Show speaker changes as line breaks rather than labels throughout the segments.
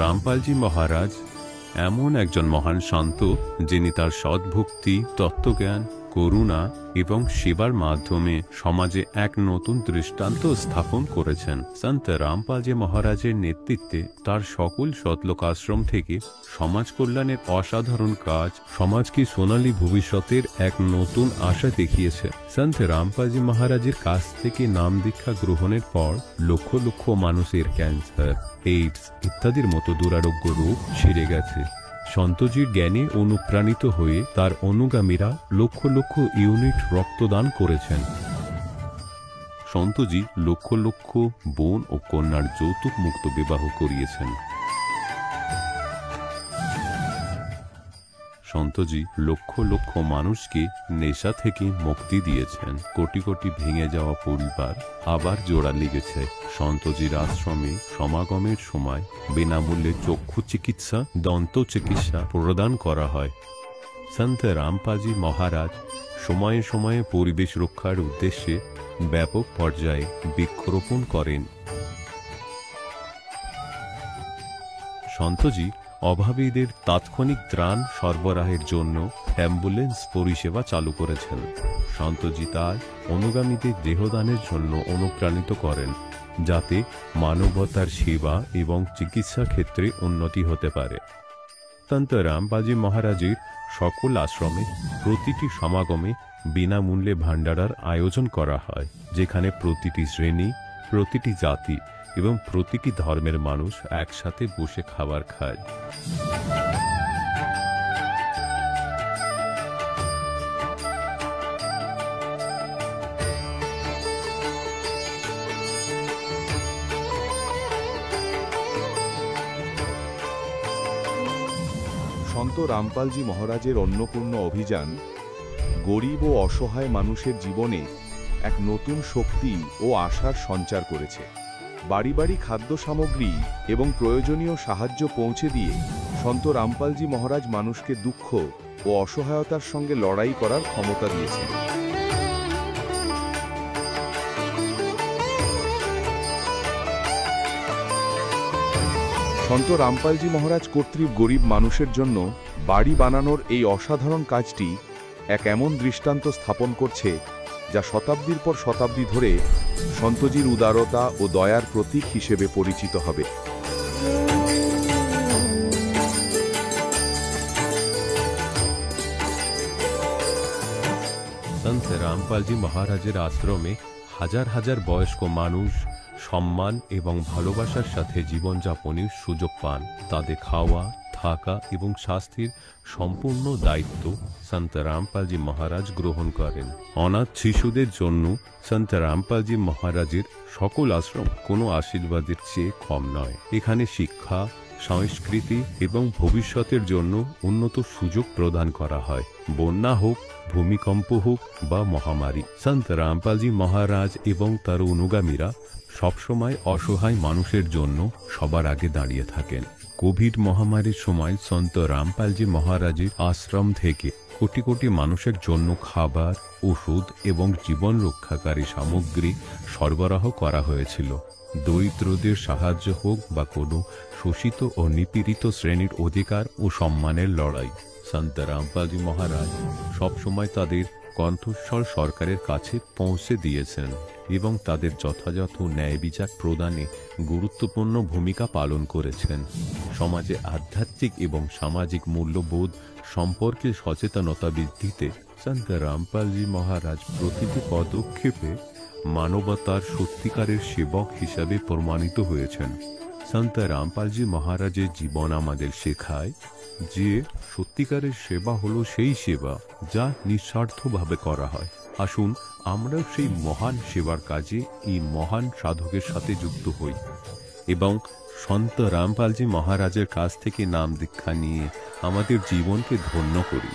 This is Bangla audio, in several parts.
রামপালজি মহারাজ এমন একজন মহান সন্ত যিনি তার সদ্ভক্তি, তত্ত্বজ্ঞান, করুণা এবং সেবার মাধ্যমে সমাজে এক নতুন দৃষ্টান্ত স্থাপন করেছেন। সন্ত রামপালজি মহারাজের নেতৃত্বে তার সকল সতলোক আশ্রম থেকে সমাজ কল্যাণের অসাধারণ কাজ সমাজকে সোনালী ভবিষ্যতের এক নতুন আশা দেখিয়েছে। সন্ত রামপালজি মহারাজের কাছ থেকে নাম দীক্ষা গ্রহণের পর লক্ষ লক্ষ মানুষের ক্যান্সার, এইডস ইত্যাদির মতো দুরারোগ্য রোগ সেরে গেছে। সন্তজির জ্ঞানে অনুপ্রাণিত হয়ে তার অনুগামীরা লক্ষ লক্ষ ইউনিট রক্তদান করেছেন। সন্তজি লক্ষ লক্ষ বোন ও কন্যার যৌতুক মুক্ত বিবাহ করিয়েছেন। সন্তজি লক্ষ লক্ষ মানুষকে নেশা থেকে মুক্তি দিয়েছেন। কোটি কোটি ভেঙে যাওয়া পরিবার আবার জোড়া লেগেছে। সন্তজির আশ্রমে সমাগমের সময় বিনামূল্যে চক্ষু চিকিৎসা, দন্ত চিকিৎসা প্রদান করা হয়। সন্ত রামপালজি মহারাজ সময়ে সময়ে পরিবেশ রক্ষার উদ্দেশ্যে ব্যাপক পর্যায়ে বৃক্ষরোপণ করেন। সন্তজি অভাবীদের তাৎক্ষণিক ত্রাণ সরবরাহের জন্য অ্যাম্বুলেন্স পরিষেবা চালু করেছেন। সন্তজি তার অনুগামীদের দেহদানের জন্য অনুপ্রাণিত করেন, যাতে মানবতার সেবা এবং চিকিৎসা ক্ষেত্রে উন্নতি হতে পারে। সন্ত রামপালজি মহারাজের সকল আশ্রমে প্রতিটি সমাগমে বিনামূল্যে ভান্ডারার আয়োজন করা হয়, যেখানে প্রতিটি শ্রেণী, প্রতিটি জাতি এবং প্রতিটি ধর্মের মানুষ একসাথে বসে খাবার খায়।
সন্ত রামপালজি মহারাজের অন্নপূর্ণ অভিযান গরিব ও অসহায় মানুষের জীবনে এক নতুন শক্তি ও আশার সঞ্চার করেছে। বাড়ি বাড়ি খাদ্য সামগ্রী এবং প্রয়োজনীয় সাহায্য পৌঁছে দিয়ে সন্ত রামপালজি মহারাজ মানুষকে দুঃখ ও অসহায়তার সঙ্গে লড়াই করার ক্ষমতা দিয়েছেন। সন্ত রামপালজি মহারাজ কর্তৃক গরিব মানুষের জন্য বাড়ি বানানোর এই অসাধারণ কাজটি এক এমন দৃষ্টান্ত স্থাপন করছে, যা শতাব্দীর পর শতাব্দী ধরে সন্তজির উদারতা ও দয়ার প্রতীক হিসেবে পরিচিত হবে।
সন্ত রামপালজি মহারাজের আশ্রমে হাজার হাজার বয়স্ক মানুষ সম্মান এবং ভালোবাসার সাথে জীবনযাপনের সুযোগ পান। তাদের খাওয়া, থাকা এবং স্বাস্থ্যের সম্পূর্ণ দায়িত্ব সন্ত রামপালজি মহারাজ গ্রহণ করেন। অনাথ শিশুদের জন্য সন্ত রামপালজি মহারাজের সকল আশ্রম কোনো আশীর্বাদের চেয়ে কম নয়। এখানে শিক্ষা, সংস্কৃতি এবং ভবিষ্যতের জন্য উন্নত সুযোগ প্রদান করা হয়। বন্যা হোক, ভূমিকম্প হোক বা মহামারী, সন্ত রামপালজি মহারাজ এবং তার অনুগামীরা সবসময় অসহায় মানুষের জন্য সবার আগে দাঁড়িয়ে থাকেন। কোভিড মহামারীর সময় সন্ত রামপালজি মহারাজের আশ্রম থেকে কোটি কোটি মানুষের জন্য খাবার, ওষুধ এবং জীবন রক্ষাকারী সামগ্রী সরবরাহ করা হয়েছিল। দরিদ্রদের সাহায্য হোক বা কোনো শোষিত ও নিপীড়িত শ্রেণীর অধিকার ও সম্মানের লড়াই, সন্ত রামপালজি মহারাজ সবসময় তাদের কণ্ঠস্বর সরকারের কাছে পৌঁছে দিয়েছেন এবং তাদের যথাযথ ন্যায় বিচার প্রদানে গুরুত্বপূর্ণ ভূমিকা পালন করেছেন। সমাজে আধ্যাত্মিক এবং সামাজিক মূল্যবোধ সম্পর্কে সচেতনতা বৃদ্ধিতে সন্ত রামপালজি মহারাজ প্রতিটি পদক্ষেপে মানবতার সত্যিকারের সেবক হিসাবে প্রমাণিত হয়েছেন। সন্ত রামপালজি মহারাজের জীবন আমাদের শেখায় যে সত্যিকারের সেবা হলো সেই সেবা যা নিঃস্বার্থভাবে করা হয়। আসুন আমরাও সেই মহান সেবার কাজে এই মহান সাধকের সাথে যুক্ত হই এবং সন্ত রামপালজি মহারাজের কাছ থেকে নাম দীক্ষা নিয়ে আমাদের জীবনকে ধন্য করি।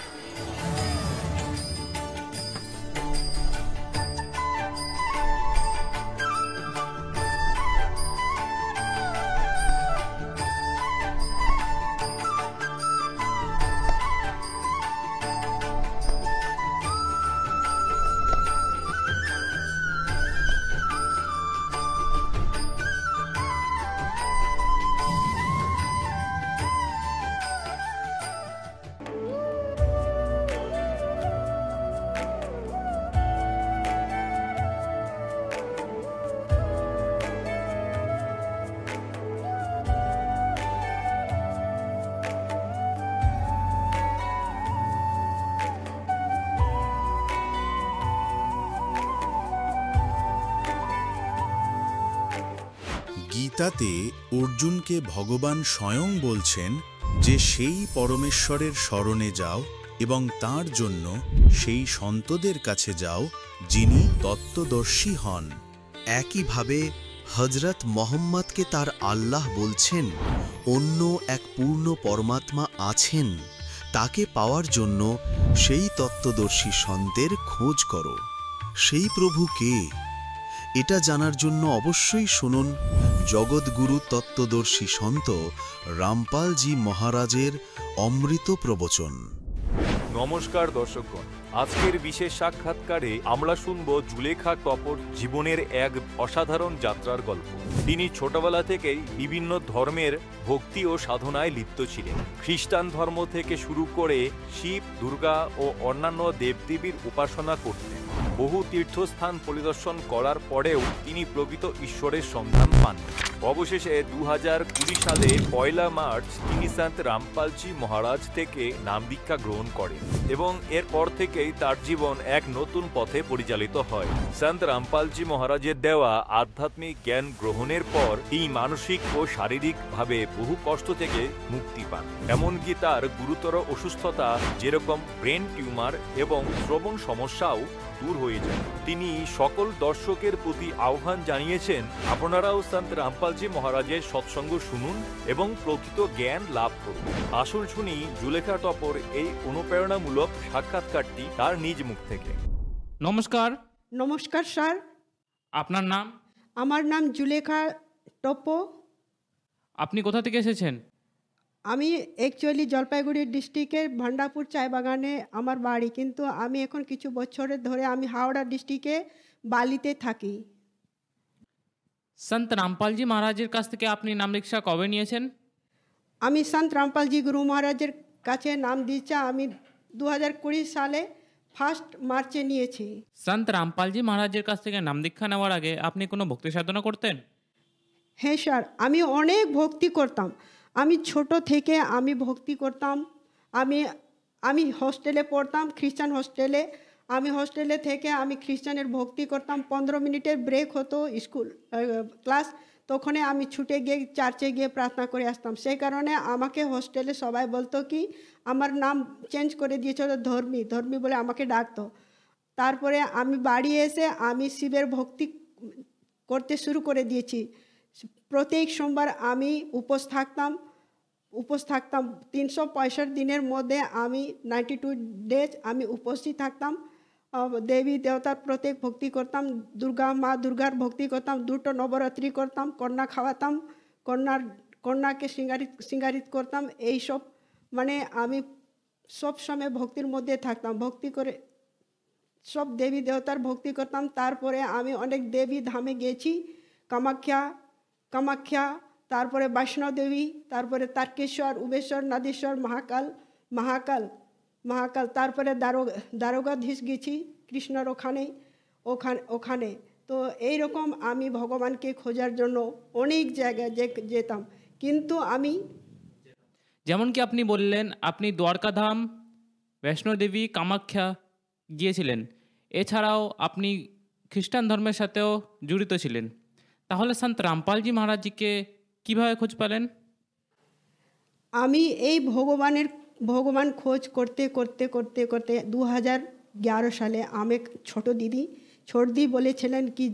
গীতাতে অর্জুনকে ভগবান স্বয়ং বলছেন যে সেই পরমেশ্বরের শরণে যাও এবং তার জন্য সেই সন্তদের কাছে যাও যিনি তত্ত্বদর্শী হন।
একইভাবে হজরত মোহাম্মদকে তার আল্লাহ বলছেন অন্য এক পূর্ণ পরমাত্মা আছেন, তাকে পাওয়ার জন্য সেই তত্ত্বদর্শী সন্তের খোঁজ করো। সেই প্রভু কে? এটা জানার জন্য অবশ্যই শুনুন জগৎগুরু তত্ত্বদর্শী সন্ত রামপালজি মহারাজের অমৃত প্রবচন।
নমস্কার দর্শকগণ, আজকের বিশেষ সাক্ষাৎকারে আমরা শুনব জুলেখা টপর জীবনের এক অসাধারণ যাত্রার গল্প। তিনি ছোটবেলা থেকেই বিভিন্ন ধর্মের ভক্তি ও সাধনায় লিপ্ত ছিলেন। খ্রিস্টান ধর্ম থেকে শুরু করে শিব, দুর্গা ও অন্যান্য দেবদেবীর উপাসনা করতেন। বহু তীর্থস্থান পরিদর্শন করার পরেও তিনি প্রকৃত ঈশ্বরের সন্ধান পান। অবশেষে 2020 সালে 1 মার্চ তিনি সন্ত রামপালজি মহারাজ থেকে নাম দীক্ষা গ্রহণ করেন এবং এরপর থেকেই তার জীবন এক নতুন পথে পরিচালিত হয়। সন্ত রামপালজি মহারাজের দেওয়া আধ্যাত্মিক জ্ঞান গ্রহণের পর তিনি মানসিক ও শারীরিকভাবে বহু কষ্ট থেকে মুক্তি পান। এমনকি তার গুরুতর অসুস্থতা যেরকম ব্রেন টিউমার এবং শ্রবণ সমস্যাও দূর হয়ে যায়। তিনি সকল দর্শকের প্রতি আহ্বান জানিয়েছেন, আপনারাও সন্ত রামপালজি মহারাজের সৎসঙ্গ শুনুন এবং প্রকৃত জ্ঞান লাভ করুন। আসুন শুনি জুলেখা টপর এই অনুপ্রেরণামূলক সাক্ষাৎকারটি তার নিজ মুখ থেকে।
নমস্কার।
নমস্কার স্যার,
আপনার নাম?
আমার নাম জুলেখা টপো।
আপনি কোথা থেকে এসেছেন?
আমি অ্যাকচুয়ালি জলপাইগুড়ি ডিস্ট্রিক্টের ভান্ডাপুর চায় বাগানে আমার বাড়ি, কিন্তু আমি এখন কিছু বছরের ধরে আমি হাওড়া ডিস্ট্রিক্টে বালিতে থাকি।
সন্ত রামপালজি মহারাজের কাছ থেকে আপনি নাম দীক্ষা কবে নিয়েছেন?
আমি সন্ত রামপালজি গুরু মহারাজের কাছে নাম দীক্ষা আমি 2020 সালে 1 মার্চে নিয়েছি।
সন্ত রামপালজি মহারাজের কাছ থেকে নাম দীক্ষা নেওয়ার আগে আপনি কোনো ভক্তি সাধনা করতেন?
হ্যাঁ স্যার, আমি অনেক ভক্তি করতাম। আমি ছোট থেকে আমি ভক্তি করতাম। আমি হস্টেলে পড়তাম, খ্রিস্টান হস্টেলে। আমি হস্টেলে থেকে আমি খ্রিস্টানের ভক্তি করতাম। 15 মিনিটের ব্রেক হতো স্কুল ক্লাস, তখন আমি ছুটে গিয়ে চার্চে গিয়ে প্রার্থনা করে আসতাম। সেই কারণে আমাকে হস্টেলে সবাই বলতো কি, আমার নাম চেঞ্জ করে দিয়েছিল ধর্মী বলে আমাকে ডাকতো। তারপরে আমি বাড়ি এসে আমি শিবের ভক্তি করতে শুরু করে দিয়েছি। প্রত্যেক সোমবার আমি উপোস থাকতাম 365 দিনের মধ্যে আমি 92 ডেজ আমি উপস্থিত থাকতাম। দেবী দেবতার প্রত্যেক ভক্তি করতাম, মা দুর্গার ভক্তি করতাম, 2টো নবরাত্রি করতাম, কন্যা খাওয়াতাম, কন্যাকে সিঙ্গারিত করতাম। এইসব মানে আমি সব সময় ভক্তির মধ্যে থাকতাম, ভক্তি করে সব দেবী দেবতার ভক্তি করতাম। তারপরে আমি অনেক দেবী ধামে গেছি, কামাখ্যা, তারপরে বৈষ্ণোদেবী, তারপরে তারকেশ্বর, উবেশ্বর, নাদেশ্বর, মহাকাল, তারপরে দারোগাধীশ গেছি কৃষ্ণর ওখানে। তো এইরকম আমি ভগবানকে খোঁজার জন্য অনেক জায়গায় যেতাম, কিন্তু আমি
যেমন কি আপনি বললেন আপনি দ্বারকাধাম, বৈষ্ণোদেবী, কামাখ্যা গিয়েছিলেন, এছাড়াও আপনি খ্রিস্টান ধর্মের সাথেও জড়িত ছিলেন। তাহলে সন্ত রামপালজি মহারাজজিকে কীভাবে খোঁজ পেলেন?
আমি এই ভগবান খোঁজ করতে 2011 সালে আমি ছোট দিদি বলেছিলেন কি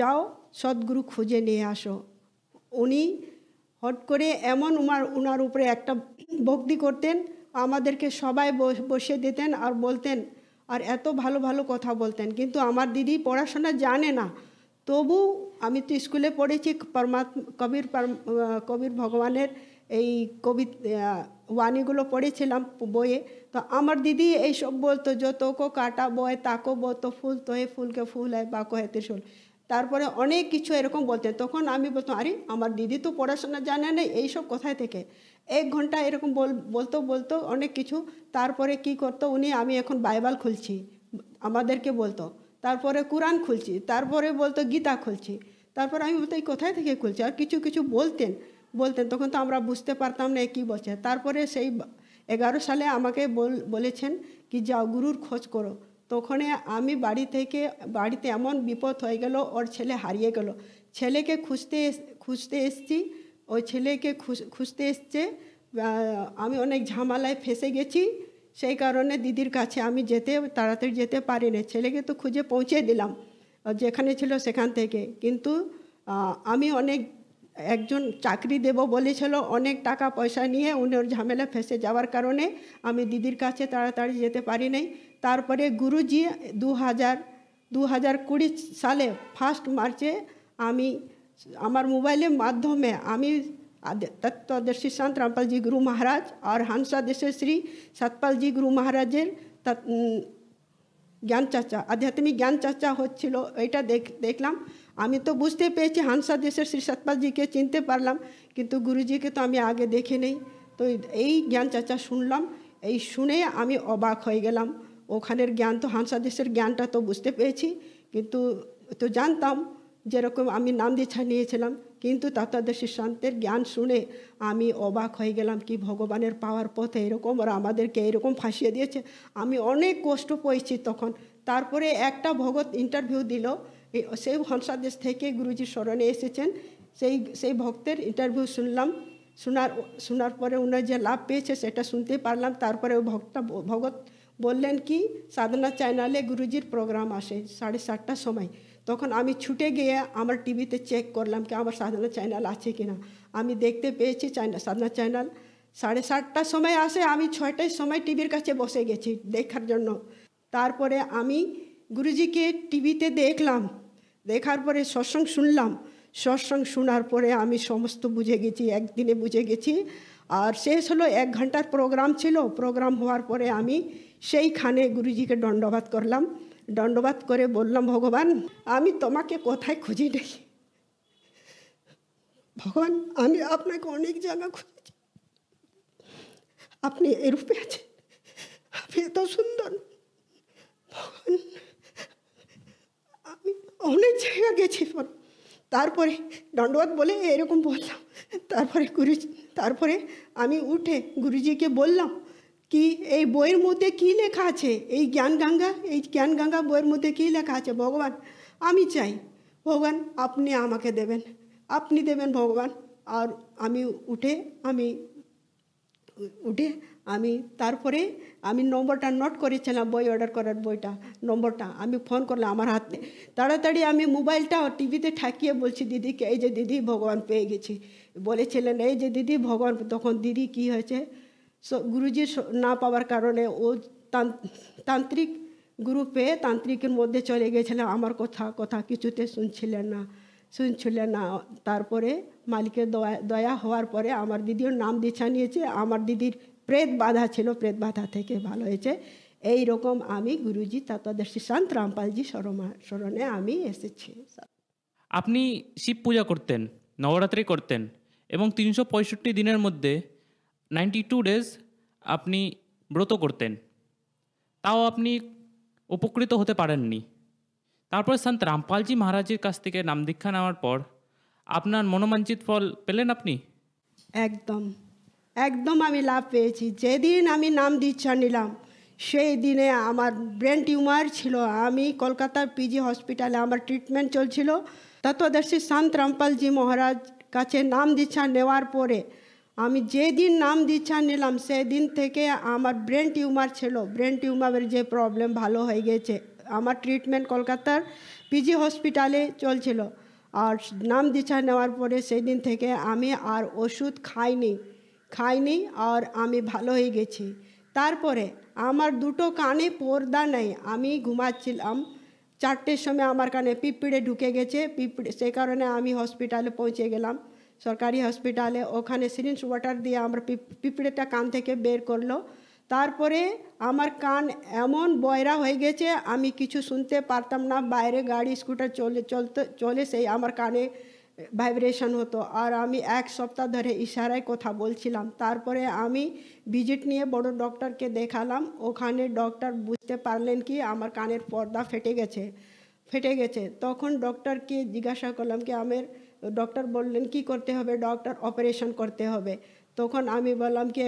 যাও সদ্গুরু খুঁজে নিয়ে আসো। উনি হট করে এমন উনার উপরে একটা ভক্তি করতেন, আমাদেরকে সবাই বসিয়ে দিতেন আর বলতেন, আর এত ভালো ভালো কথা বলতেন। কিন্তু আমার দিদি পড়াশোনা জানে না, তবু আমি তো স্কুলে পড়েছি কবির ভগবানের এই বাণীগুলো পড়েছিলাম বইয়ে। তো আমার দিদি এইসব বলতো, যতো কো কাটা বয় তাকো বতো ফুল তো হে ফুলকে ফুল হয় বাকো হে ত্রিশূল। তারপরে অনেক কিছু এরকম বলতেন। তখন আমি বলতাম, আরে আমার দিদি তো পড়াশোনা জানে না, এইসব কোথায় থেকে। 1 ঘন্টা এরকম বলতো অনেক কিছু। তারপরে কি করতো উনি, আমি এখন বাইবেল খুলছি আমাদেরকে বলতো, তারপরে কোরআন খুলছি, তারপরে বলতো গীতা খুলছি। তারপর আমি বলতো এই কোথায় থেকে খুলছি, আর কিছু বলতেন। তখন তো আমরা বুঝতে পারতাম না কি বলছে। তারপরে সেই 11 সালে আমাকে বলেছেন কি যাও গুরুর খোঁজ করো। তো তখন আমি বাড়িতে এমন বিপদ হয়ে গেল, ওর ছেলে হারিয়ে গেল। ছেলেকে খুঁজতে এসছি, ওই ছেলেকে খুঁজতে এসছে। আমি অনেক ঝামেলায় ফেঁসে গেছি, সেই কারণে দিদির কাছে আমি তাড়াতাড়ি যেতে পারিনি। ছেলেকে তো খুঁজে পৌঁছে দিলাম যেখানে ছিল সেখান থেকে, কিন্তু আমি একজন চাকরি দেব বলেছিল, অনেক টাকা পয়সা নিয়ে উনি ওর ঝামেলা ফেঁসে যাওয়ার কারণে আমি দিদির কাছে তাড়াতাড়ি যেতে পারি নাই। তারপরে গুরুজি 2020 সালে 1 মার্চে আমার মোবাইলের মাধ্যমে আমি तत्वदर्शी संत रामपाल जी गुरु महाराज और हंसा देशे श्री सतपाल जी गुरु महाराजेर জ্ঞান চর্চা, আধ্যাত্মিক জ্ঞান চর্চা হচ্ছিল। এটা দেখলাম। আমি তো বুঝতে পেরেছি হানসা দেশের শ্রী সতপালজিকে চিনতে পারলাম, কিন্তু গুরুজিকে তো আমি আগে দেখে নেই। তো এই জ্ঞান চর্চা শুনলাম, এই শুনে আমি অবাক হয়ে গেলাম। ওখানের জ্ঞান তো হানসা দেশের জ্ঞানটা তো বুঝতে পেরেছি, কিন্তু তো জানতাম যেরকম আমি নাম দীক্ষা নিয়েছিলাম, কিন্তু তত্ত্বদর্শী সন্তের জ্ঞান শুনে আমি অবাক হয়ে গেলাম কি ভগবানের পাওয়ার পথে এরকম ওরা আমাদেরকে এরকম ফাঁসিয়ে দিয়েছে। আমি অনেক কষ্ট পেয়েছি তখন। তারপরে একটা ভগত ইন্টারভিউ দিল, সেই হংসাদেশ থেকে গুরুজির স্মরণে এসেছেন, সেই ভক্তের ইন্টারভিউ শুনলাম। শোনার পরে উনি যে লাভ পেয়েছে সেটা শুনতে পারলাম। তারপরে ওই ভগত বললেন কি সাধনা চ্যানেলে গুরুজির প্রোগ্রাম আসে 7:30টার সময়। তখন আমি ছুটে গিয়ে আমার টিভিতে চেক করলাম কি আমার সাধনা চ্যানেল আছে কিনা। আমি দেখতে পেয়েছি সাধনা চ্যানেল 7:30টার সময় আসে। আমি 6টার সময় টিভির কাছে বসে গেছি দেখার জন্য। তারপরে আমি গুরুজিকে টিভিতে দেখলাম, দেখার পরে সৎসঙ্গ শুনলাম। সৎসঙ্গ শোনার পরে আমি সমস্ত বুঝে গেছি, একদিনে বুঝে গেছি। আর শেষ হলো 1 ঘন্টার প্রোগ্রাম ছিল। প্রোগ্রাম হওয়ার পরে আমি সেইখানে গুরুজিকে দণ্ডবাদ করলাম। দণ্ডবাদ করে বললাম, ভগবান আমি তোমাকে কোথায় খুঁজি নেই, ভগবান আমি আপনাকে অনেক জায়গা খুঁজেছি, আপনি এরূপে আছেন, আপনি এত সুন্দর ভগবান, আমি অনেক জায়গা গেছি। তারপরে দণ্ডবাদ বলে এরকম বললাম। তারপরে আমি উঠে গুরুজিকে বললাম কি এই বইয়ের মধ্যে কী লেখা আছে, এই জ্ঞান গঙ্গা বইয়ের মধ্যে কী লেখা আছে ভগবান, আমি চাই ভগবান আপনি আমাকে দেবেন, আপনি দেবেন ভগবান। আর আমি তারপরে আমি নম্বরটা নোট করেছিলাম, বই অর্ডার করার নম্বরটা আমি ফোন করলাম আমার হাতে। তাড়াতাড়ি আমি মোবাইলটা টিভিতে ঠাকিয়ে বলছি দিদিকে, এই যে দিদি ভগবান পেয়ে গেছি। বলেছিলেন এই যে দিদি ভগবান। তখন দিদি কি হয়েছে, গুরুজি না পাওয়ার কারণে ও তান্ত্রিক গুরু পেয়ে তান্ত্রিকের মধ্যে চলে গেছিলেন। আমার কথা কিছুতে শুনছিলেন না। তারপরে মালিকের দয়া হওয়ার পরে আমার দিদির নাম দীক্ষা নিয়েছে। আমার দিদির প্রেত বাধা ছিল, প্রেত বাধা থেকে ভালো হয়েছে। এই রকম আমি গুরুজি তত্ত্বদর্শী সন্ত রামপালজি স্মরণে আমি এসেছি।
আপনি শিব পূজা করতেন, নবরাত্রি করতেন এবং 365 দিনের মধ্যে 92 ডেজ আপনি ব্রত করতেন, তাও আপনি উপকৃত হতে পারেননি। তারপর সন্ত রামপালজি মহারাজের কাছ থেকে নাম দীক্ষা নেওয়ার পর আপনার মনোবাঞ্ছিত ফল পেলেন আপনি?
একদম আমি লাভ পেয়েছি। যেদিন আমি নাম দীক্ষা নিলাম সেই দিনে আমার ব্রেন টিউমার ছিল। আমি কলকাতার পিজি হসপিটালে আমার ট্রিটমেন্ট চলছিল। তত্ত্বদর্শী সন্ত রামপালজি মহারাজ কাছে নাম দীক্ষা নেওয়ার পরে আমি যেদিন নাম দীক্ষা নিলাম সেদিন থেকে আমার ব্রেন টিউমার ছিল, ব্রেন টিউমারের যে প্রবলেম ভালো হয়ে গেছে। আমার ট্রিটমেন্ট কলকাতার পিজি হসপিটালে চলছিল। আর নাম দীক্ষা নেওয়ার পরে সেই দিন থেকে আমি আর ওষুধ খাইনি আর আমি ভালো হয়ে গেছি। তারপরে আমার দুটো কানে পর্দা নেই। আমি ঘুমাচ্ছিলাম, 4টের সময় আমার কানে পিঁপড়ে ঢুকে গেছে। সে কারণে আমি হসপিটালে পৌঁছে গেলাম, সরকারি হসপিটালে। ওখানে সিরিঞ্জ ওয়াটার দিয়ে আমার পিঁপড়েটা কান থেকে বের করলো। তারপরে আমার কান এমন বয়রা হয়ে গেছে আমি কিছু শুনতে পারতাম না। বাইরে গাড়ি স্কুটার চলে সেই আমার কানে ভাইব্রেশন হতো। আর আমি 1 সপ্তাহ ধরে ইশারায় কথা বলছিলাম। তারপরে আমি ভিজিট নিয়ে বড় ডক্টরকে দেখালাম। ওখানে ডক্টর বুঝতে পারলেন কি আমার কানের পর্দা ফেটে গেছে। তখন ডক্টরকে জিজ্ঞাসা করলাম কি ডক্টর বললেন কি করতে হবে, ডক্টর অপারেশন করতে হবে। তখন আমি বললাম কি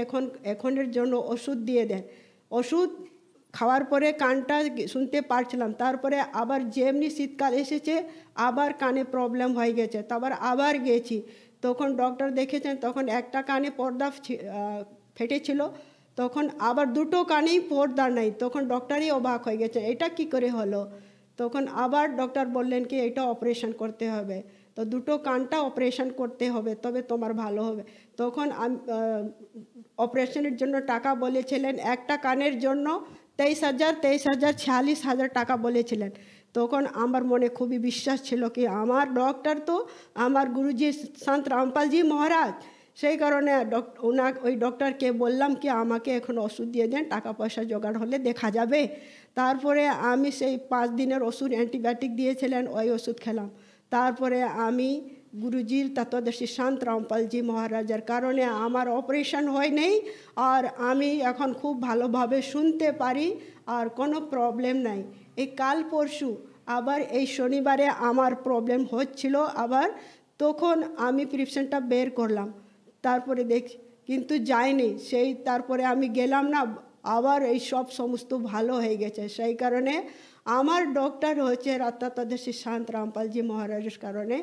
এখনের জন্য ওষুধ দিয়ে দেন। ওষুধ খাওয়ার পরে কানটা শুনতে পারছিলাম, তারপরে আবার যেমনি শীতকাল এসেছে আবার কানে প্রবলেম হয়ে গেছে, তারপর আবার গেছি, তখন ডক্টর দেখেছেন, তখন একটা কানে পর্দা ফেটেছিল, তখন আবার দুটো কানেই পর্দা নেই, তখন ডক্টরই অবাক হয়ে গেছে এটা কি করে হলো। তখন আবার ডক্টর বললেন কি এটা অপারেশন করতে হবে, তো দুটো কানটা অপারেশন করতে হবে তবে তোমার ভালো হবে। তখন অপারেশনের জন্য টাকা বলেছিলেন, একটা কানের জন্য 23,000 টাকা বলেছিলেন। তখন আমার মনে খুবই বিশ্বাস ছিল কি আমার ডক্টর তো আমার গুরুজি সন্ত রামপালজি মহারাজ, সেই কারণে ওই ডক্টরকে বললাম কি আমাকে এখন ওষুধ দিয়ে দেন, টাকা পয়সা জোগাড় হলে দেখা যাবে। তারপরে আমি সেই 5 দিনের ওষুধ অ্যান্টিবায়োটিক দিয়েছিলেন, ওই ওষুধ খেলাম। তারপরে আমি গুরুজির তত্ত্বদর্শী সন্ত রামপালজি মহারাজের কারণে আমার অপারেশন হয় নেই, আর আমি এখন খুব ভালোভাবে শুনতে পারি আর কোনো প্রবলেম নাই। এই কাল পরশু আবার এই শনিবারে আমার প্রবলেম হচ্ছিল আবার, তখন আমি প্রিসক্রিপশনটা বের করলাম, তারপরে দেখছি কিন্তু যায়নি, সেই তারপরে আমি গেলাম না, আবার এই সব সমস্ত ভালো হয়ে গেছে। সেই কারণে আমার ডক্টর হচ্ছে তত্ত্বদর্শী সন্ত রামপালজি মহারাজের কারণে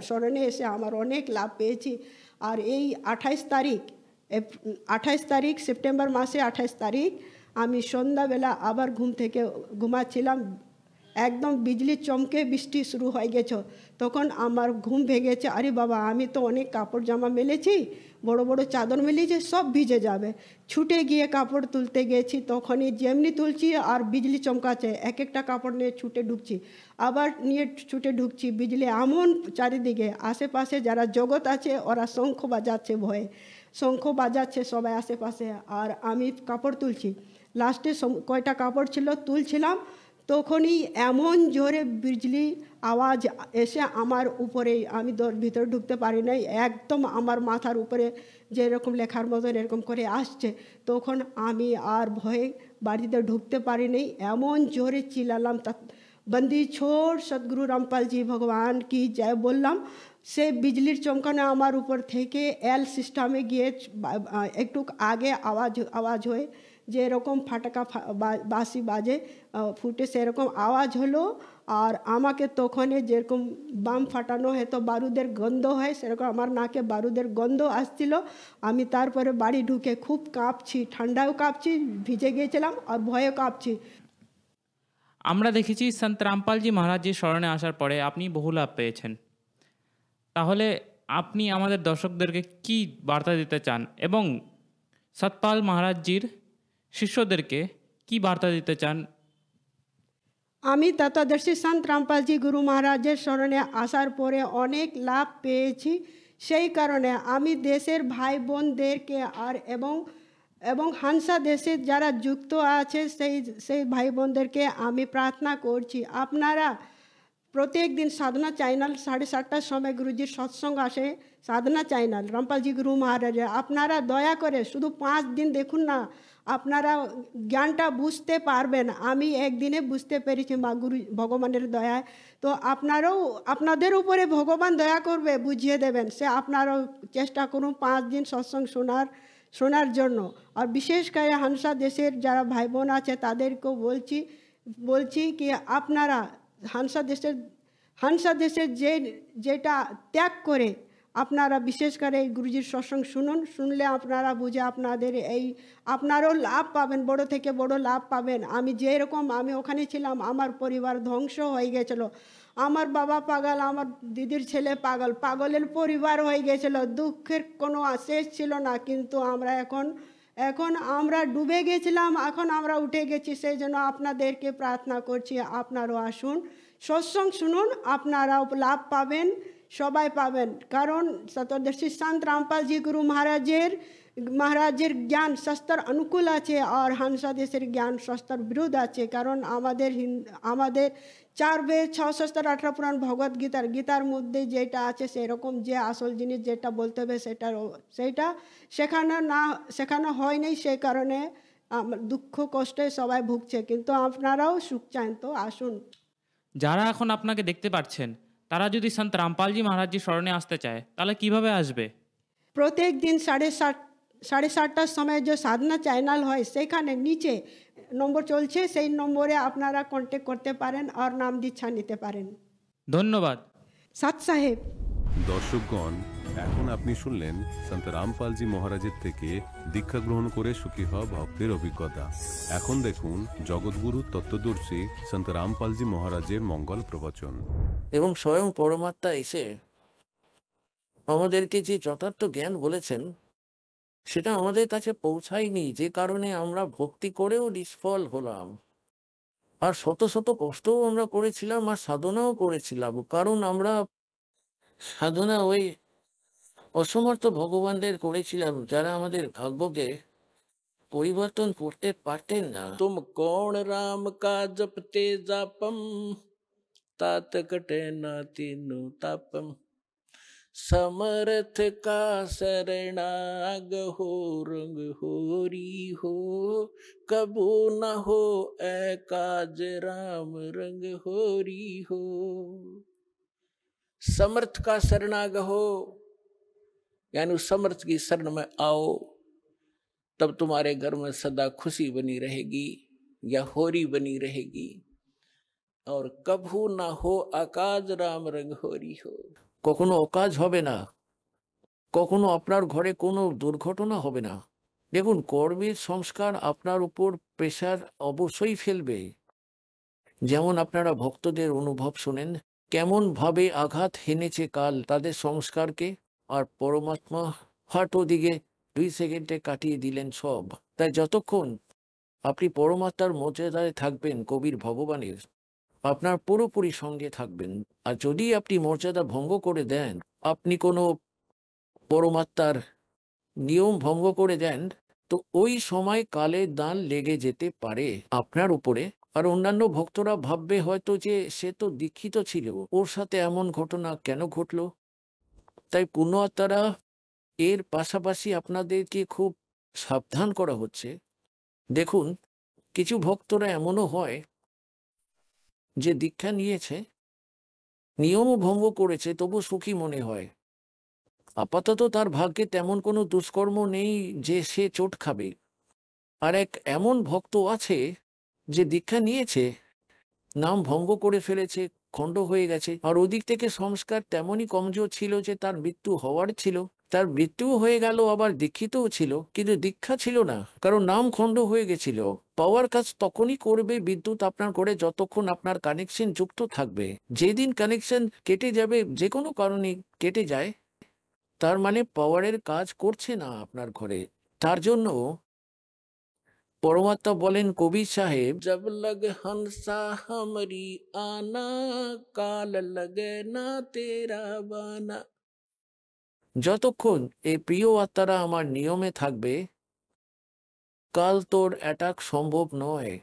স্মরণে এসে আমার অনেক লাভ পেয়েছি। আর এই 28 তারিখ সেপ্টেম্বর মাসে 28 তারিখ আমি সন্ধ্যাবেলা আবার ঘুম থেকে ঘুমাচ্ছিলাম, একদম বিজলি চমকে বৃষ্টি শুরু হয়ে গেছে, তখন আমার ঘুম ভেঙেছে, আরে বাবা আমি তো অনেক কাপড় জামা মেলেছি, বড় বড় চাদর মেলেছি, সব ভিজে যাবে। ছুটে গিয়ে কাপড় তুলতে গেছি, তখনই যেমনি তুলছি আর বিজলি চমকাচ্ছে, এক একটা কাপড় নিয়ে ছুটে ঢুকছি, আবার নিয়ে ছুটে ঢুকছি, বিজলি এমন চারিদিকে, আশেপাশে যারা জগৎ আছে ওরা শঙ্খ বাজাচ্ছে, ভয়ে শঙ্খ বাজাচ্ছে সবাই আশেপাশে, আর আমি কাপড় তুলছি, লাস্টে কয়টা কাপড় ছিল তুলছিলাম, তখনই এমন জোরে বিজলি আওয়াজ এসে আমার উপরে, আমি ভিতরে ঢুকতে পারি নাই, একদম আমার মাথার উপরে যেরকম লেখার মতন এরকম করে আসছে, তখন আমি আর ভয়ে বাড়িতে ঢুকতে পারি নাই, এমন জোরে চিল্লালাম, বন্দি ছোড় সদ্গুরু রামপালজি ভগবান কি জয় বললাম। সে বিজলির চমকানো আমার উপর থেকে এল সিস্টেমে গিয়ে একটু আগে আওয়াজ হয়ে যেরকম ফাটাকা বাঁশি বাজে ফুটে সেরকম আওয়াজ হলো, আর আমাকে তখন যেরকম বাম ফাটানো হয় তো বারুদের গন্ধ হয়, সেরকম আমার নাকে বারুদের গন্ধ আসছিল। আমি তারপরে বাড়ি ঢুকে খুব কাঁপছি, ঠান্ডাও কাঁপছি, ভিজে গিয়েছিলাম আর ভয়েও কাঁপছি।
আমরা দেখেছি সন্ত রামপালজি মহারাজজির স্মরণে আসার পরে আপনি বহু লাভ পেয়েছেন, তাহলে আপনি আমাদের দর্শকদেরকে কি বার্তা দিতে চান এবং সতপাল মহারাজজির শিষ্যদেরকে কি বার্তা দিতে চান?
আমি তত্ত্বদর্শী সন্ত রামপালজি গুরু মহারাজের স্মরণে আসার পরে অনেক লাভ পেয়েছি, সেই কারণে আমি দেশের ভাই বোনদেরকে আর এবং হানসা দেশে যারা যুক্ত আছে সেই ভাই বোনদেরকে আমি প্রার্থনা করছি, আপনারা প্রত্যেক দিন সাধনা চ্যানেল 7:30টার সময় গুরুজির সৎসঙ্গ আসে, সাধনা চ্যানেল রামপালজি গুরু মহারাজের, আপনারা দয়া করে শুধু 5 দিন দেখুন না, আপনারা জ্ঞানটা বুঝতে পারবেন। আমি একদিনে বুঝতে পেরেছি মা গুরু ভগবানের দয়ায়, তো আপনাদের উপরে ভগবান দয়া করবে, বুঝিয়ে দেবেন, সে আপনারাও চেষ্টা করুন 5 দিন সৎসঙ্গ শোনার জন্য। আর বিশেষ করে হানসা দেশের যারা ভাই বোন আছে তাদেরকেও বলছি কি আপনারা হানসা দেশের যেটা ত্যাগ করে আপনারা বিশেষ করে এই গুরুজির সৎসঙ্গ শুনলে আপনারা বুঝে আপনারও লাভ পাবেন, বড় থেকে বড় লাভ পাবেন। আমি ওখানে ছিলাম, আমার পরিবার ধ্বংস হয়ে গেছিলো, আমার বাবা পাগল, আমার দিদির ছেলে পাগলের পরিবার হয়ে গেছিল, দুঃখের কোনো শেষ ছিল না, কিন্তু আমরা এখন আমরা ডুবে গেছিলাম, এখন আমরা উঠে গেছি, সেই জন্য আপনাদেরকে প্রার্থনা করছি আপনারাও আসুন, সৎসঙ্গ শুনুন, আপনারাও লাভ পাবেন, সবাই পাবেন। কারণ তত্ত্বদর্শী সন্ত রামপালজি গুরু মহারাজের জ্ঞান শাস্ত্র অনুকূল আছে আর হানসা দেশের জ্ঞান শাস্ত্র বিরোধ আছে। কারণ আমাদের 4 বেদ 6 শাস্ত্র 18 পুরাণ ভগবত গীতার মধ্যে যেটা আছে সেরকম যে আসল জিনিস যেটা বলতে হবে সেটা শেখানো হয় নাই, সেই কারণে দুঃখ কষ্টে সবাই ভুগছে, কিন্তু আপনারাও সুখ চান তো আসুন।
যারা এখন আপনাকে দেখতে পাচ্ছেন তারা যদি সন্ত রামপালজি মহারাজজির স্মরণে আসতে চায় তাহলে কিভাবে আসবে?
প্রত্যেক দিন 7:30টার সময় যে সাধনা চ্যানেল হয় সেখানে নিচে নম্বর চলছে, সেই নম্বরে আপনারা কন্ট্যাক্ট করতে পারেন আর নাম দীক্ষা নিতে পারেন।
ধন্যবাদ।
সাত সাহেব।
দর্শকগণ, এখন আপনি শুনলেন সন্ত রামপালজি মহারাজের থেকে দীক্ষা গ্রহণ করে সুখী হওয়া ভক্তের অভিজ্ঞতা। এখন দেখুন জগৎগুরু তত্ত্বদর্শী সন্ত রামপালজি মহারাজের মঙ্গল প্রবচন।
এবং স্বয়ং পরমাত্মা এসে আমাদেরকে যে যথার্থ জ্ঞান বলেছেন সেটা আমাদের কাছে পৌঁছায়নি, যে কারণে আমরা ভক্তি করেও নিষ্ফল হলাম, আর শত শত কষ্টও আমরা করেছিলাম আর সাধনাও করেছিলাম, কারণ আমরা সাধনা ওই অসমর্থ ভগবানদের করেছিলাম যারা আমাদের ভাগ্যকে পরিবর্তন করতে পারতেন না। তুম কোন রাম কা জপতে জাপম तात कटे ना तीनों तापम समर्थ का शरणाग हो रंग होरी हो कबू न हो एकाज राम रंग होरी हो। समर्थ का शरणाग हो यानी उस समर्थ की शरण में आओ, तब तुम्हारे घर में सदा खुशी बनी रहेगी या होरी बनी रहेगी। और कभू ना हो अकाज राम रंग होरी हो, কখনো অকাজ হবে না, কখনো আপনার ঘরে কোনো দুর্ঘটনা হবে না। দেখুন, কর্মের সংস্কার আপনার উপর প্রেসার অবশ্যই ফেলবে। যেমন আপনারা ভক্তদের অনুভব শুনেন, কেমন ভাবে আঘাত হেনেছে কাল তাদের সংস্কারকে, আর পরমাত্মা হাট ওদিকে 2 সেকেন্ডে কাটিয়ে দিলেন সব। তাই যতক্ষণ আপনি পরমাত্মার মর্যাদায় থাকবেন, কবির ভগবানের আপনার পুরোপুরি সঙ্গে থাকবেন। আর যদি আপনি মর্যাদা ভঙ্গ করে দেন, আপনি কোনো পরমাত্মার নিয়ম ভঙ্গ করে দেন, তো ওই সময় কালে দান লেগে যেতে পারে আপনার উপরে। আর অন্যান্য ভক্তরা ভাববে হয়তো যে সে তো দীক্ষিত ছিল, ওর সাথে এমন ঘটনা কেন ঘটলো। তাই পুণ্য আত্মারা এর পাশাপাশি আপনাদেরকে খুব সাবধান করা হচ্ছে। দেখুন, কিছু ভক্তরা এমনও হয় যে দীক্ষা নিয়েছে, নিয়মও ভঙ্গ করেছে, তবু সুখী মনে হয়। আপাতত তার ভাগ্যে তেমন কোনো দুষ্কর্ম নেই যে সে চোট খাবে। আর এক এমন ভক্ত আছে যে দীক্ষা নিয়েছে, নাম ভঙ্গ করে ফেলেছে, খণ্ড হয়ে গেছে, আর ওদিক থেকে সংস্কার তেমনই কমজোর ছিল যে তার মৃত্যু হওয়ার ছিল। তার মৃত্যুও হয়ে গেল, আবার দীক্ষিতও ছিল, কিন্তু দীক্ষা ছিল না, কারণ নাম খণ্ড হয়ে গেছিল। পাওয়ার কাজ তখনই করবে বিদ্যুৎ আপনার ঘরে যতক্ষণ আপনার কানেকশন যুক্ত থাকবে। যেদিন কানেকশন কেটে যাবে, যে কোনো কারণে কেটে যায়, তার মানে পাওয়ারের কাজ করছে না আপনার ঘরে। তার জন্য পরমাত্মা বলেন কবির সাহেব, জব লগ হংসা হামরি আনা কাল লগে না তেরা বানা। যতক্ষণ এই প্রিয় আত্মারা আমার নিয়মে থাকবে, কাল তোর অ্যাটাক সম্ভব নয়।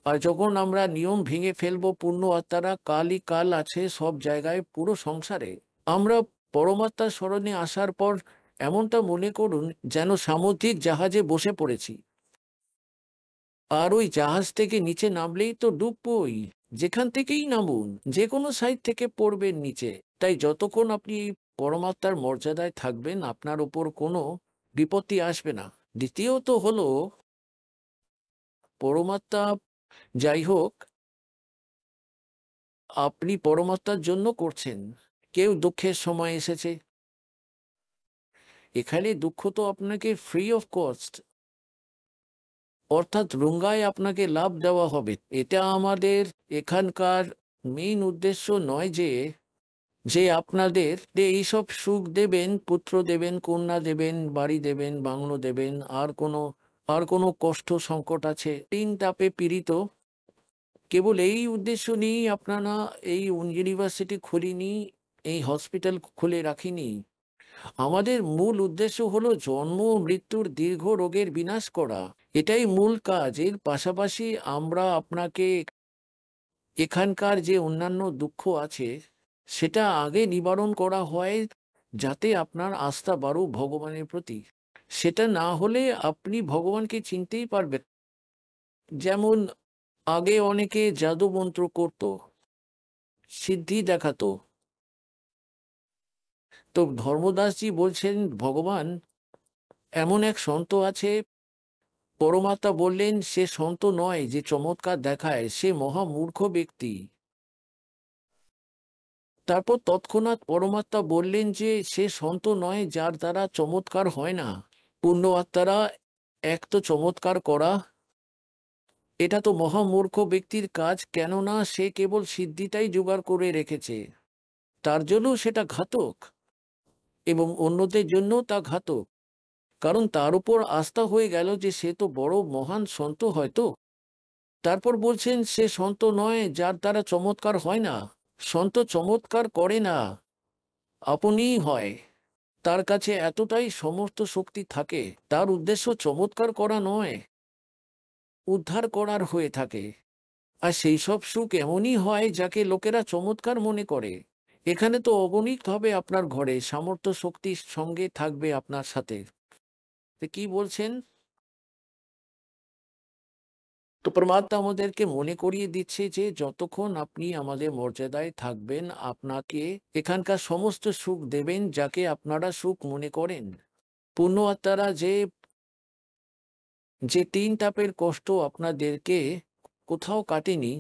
আর যখন আমরা নিয়ম ভেঙে ফেলবো, পূর্ণ আত্মারা কালই কাল আছে সব জায়গায়, পুরো সংসারে। আমরা পরমাত্মার স্মরণে আসার পর এমনটা মনে করুন যেন সামুদ্রিক জাহাজে বসে পড়েছি, আর ওই জাহাজ থেকে নিচে নামলেই তো ডুববই। যেখান থেকেই নামুন, যে কোনো সাইড থেকে পড়বেন নিচে। তাই যতক্ষণ আপনি পরমাত্মার মর্যাদায় থাকবেন, আপনার উপর কোনো বিপত্তি আসবে না। দ্বিতীয়ত হলো, পরমাত্মা যাই হোক আপনি পরমাত্মার জন্য করছেন। কেউ দুঃখের সময় এসেছে, এখানে দুঃখ তো আপনাকে ফ্রি অফ কস্ট, অর্থাৎ রুঙ্গায় আপনাকে লাভ দেওয়া হবে। এটা আমাদের এখানকার মেইন উদ্দেশ্য নয় যে আপনাদের এইসব সুখ দেবেন, পুত্র দেবেন, কন্যা দেবেন, বাড়ি দেবেন, বাংলো দেবেন, আর কোনো কষ্ট সংকট আছে, 3 তাপে পীড়িত। কেবল এই উদ্দেশ্য নিয়েই আপনারা এই ইউনিভার্সিটি খুলিনি, এই হসপিটাল খুলে রাখিনি। আমাদের মূল উদ্দেশ্য হলো জন্ম মৃত্যুর দীর্ঘ রোগের বিনাশ করা। এটাই মূল কাজ। এর পাশাপাশি আমরা আপনাকে এখানকার যে অন্যান্য দুঃখ আছে সেটা আগে নিবারণ করা হয়, যাতে আপনার আস্থা বাড়ুক ভগবানের প্রতি। সেটা না হলে আপনি ভগবানকে চিনতেই পারবেন। যেমন আগে অনেকে জাদু মন্ত্র করত, সিদ্ধি দেখাতো, তো ধর্মদাসজি বলছেন ভগবান এমন এক সন্ত আছে পরমাত্মা বললেন, সে সন্ত নয় যে চমৎকার দেখায়, সে মহামূর্খ ব্যক্তি। তারপর তৎক্ষণাৎ পরমাত্মা বললেন যে সে সন্ত নয় যার দ্বারা চমৎকার হয় না। পূর্ণ আত্মারা এক তো চমৎকার করা, এটা তো মহামূর্খ ব্যক্তির কাজ, কেননা সে কেবল সিদ্ধিটাই জোগাড় করে রেখেছে, তার জন্য সেটা ঘাতক এবং অন্যদের জন্য তা ঘাতক, কারণ তার উপর আস্থা হয়ে গেল যে সে তো বড় মহান সন্ত হয়তো। তারপর বলছেন সে সন্ত নয় যার দ্বারা চমৎকার হয় না। সন্ত চমৎকার করে না, আপনিই হয়। তার কাছে এতটাই সমস্ত শক্তি থাকে, তার উদ্দেশ্য চমৎকার করা নয়, উদ্ধার করার হয়ে থাকে। আর সেই সব সুখ এমনই হয় যাকে লোকেরা চমৎকার মনে করে। এখানে তো অগণিত হবে আপনার ঘরে, সামর্থ্য শক্তির সঙ্গে থাকবে আপনার সাথে। তো কি বলছেন? তো পরমাত্মা আমাদেরকে মনে করিয়ে দিচ্ছে যে যতক্ষণ আপনি আমাদের মর্যাদায় থাকবেন, আপনাকে এখানকার সমস্ত সুখ দেবেন যাকে আপনারা সুখ মনে করেন। পূর্ণ আত্মারা যে যে 3 তাপের কষ্ট আপনাদেরকে কোথাও কাটেনি,